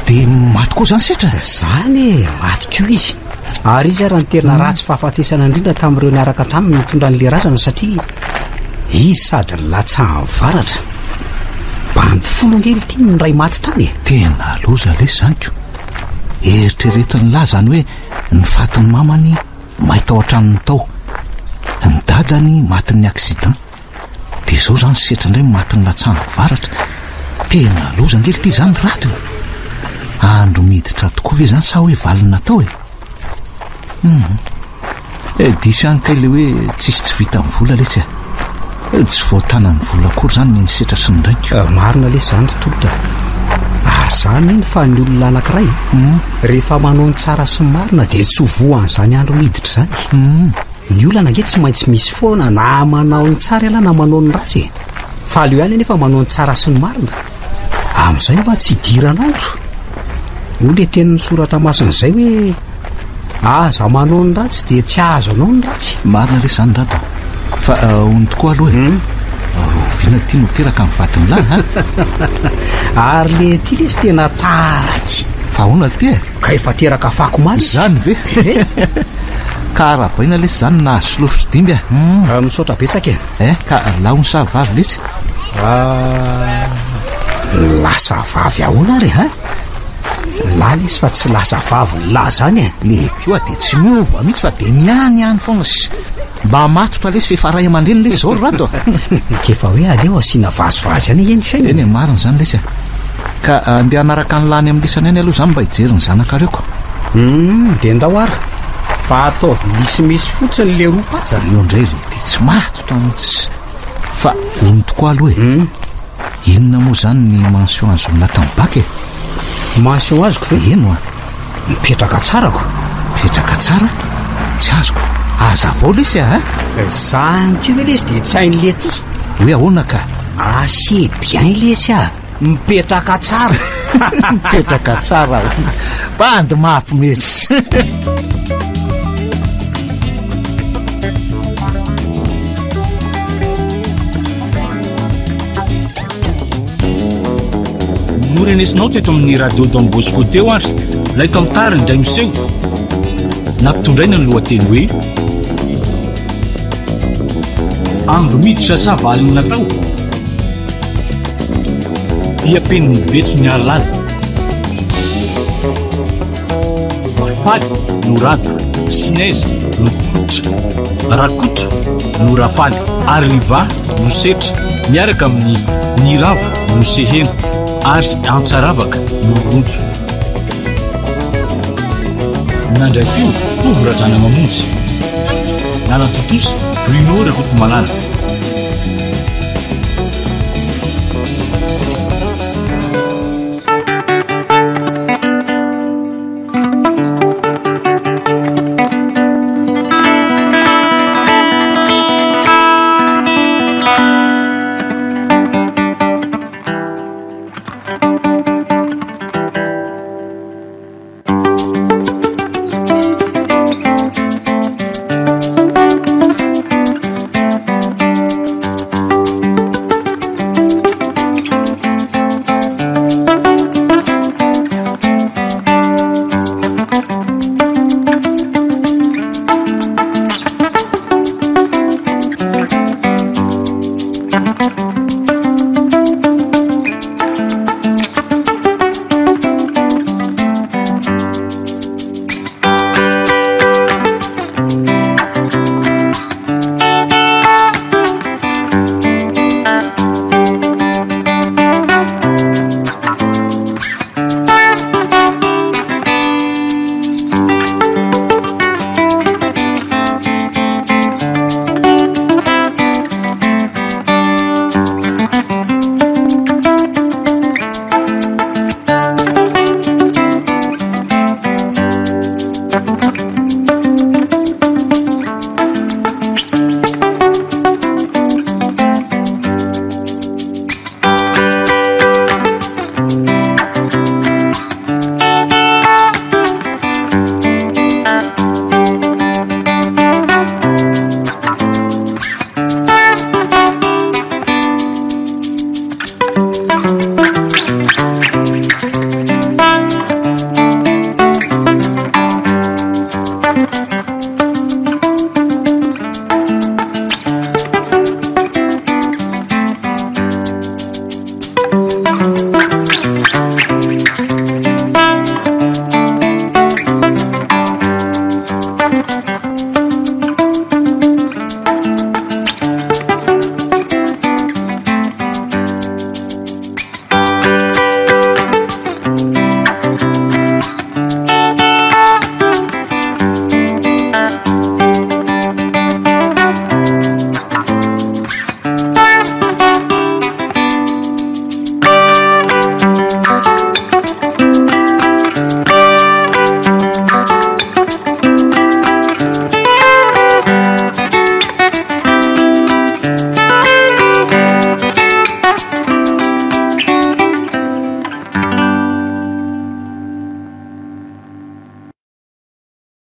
dia maty koa zany setra zany maty ko izy ary izy raha ny terina ratsy fahafatesana indrindra tamin'ireo niaraka taminy mitondra n'le razana satria izy sady latsa mivaratra bandy folongely ty ny ray maty tany tena loza lesy zany ko eritreretiny lahy zany hoe ny fatin'ny mamany mahita ao an-tranony tao ny dadany matin'ny accident dia izao zany setra indray matin'ny latsa mivaratra tena loza ngely ty zany rato andro miditra tokoa ve zany sa hoe valina tao diso ihany kay le hoe tsisy tsy vita amin'ny vola letsy tsy voatanany vola akory zany ny setra sy ny draiko marina lesy zany tolotra ary zany iny fa ny olona anankiray rehefa manao ny tsara sy ny marina dia tsy hovoan'izany andro miditra zany ny olana nge tsy maintsy misy foana na manao ny tsara ala na manao ny ratsy fa aleo ihany nefa manao ny tsara sy ny marina amin'izay mba tsy hidiran'andro no le tenin'ny soratra masin'izay hoe aza manao ny ratsy dia tsy azo anao ny ratsy marina le zany rato fa ony tokoa aloha roviana ty noteraka amin'ny vatiny lahy ary le ty lesy tena taraky fa hoana le ty ka efa teraka fako maro zany ve ka arabaina lesy zany nahazo solofo sy dimby misaotra betsaka ka lahony savavy lesy lasa vavy ahoana ary la lesy fa tsy lasa vavy ny lahy zany le tio dia tsy miova mihitsy fa dia miany ihany foana mba matotra lesy fefaray aman-dreny lesy zao rato kefa hoe aleo asiana vazovazy any eny fiaina eny marina zany lesy ka andeha anaraka ny lany amin'ny lisana eny aloha zany mba hijery ny zanakareoko de ndao ara fa ataovy misimisy fotsiny le roa patsa io indray le ty tsy matotra mihitsy fa ony tokoa aloha inona moa zany ny mention azo milatamibaka mention azoko fe eno a mipetraka tsarako mipetraka tsara tsy azoko aza vao lesy zany ko ve lesy de tsy hain'le ty hoe ahoana ka assez bien lesy mipetraka tsara mipetraka tsara bandy mafy mihitsy norenesinao teto amin'ny radio Don Bosco teo ary laito amin'ny tariny indray miseho nampitondraina ny lohateny hoe andro miditra savaliny natao dia peniny betso ny alala faly no rato sinaizy no tolotra rakoto no rafaly ary liva no setra miaraka amin'ny niravo no sehena ary antsaravaka no rontso nandraikio tovorajana mamonjy nanatotosa Bruno Rakoto Malala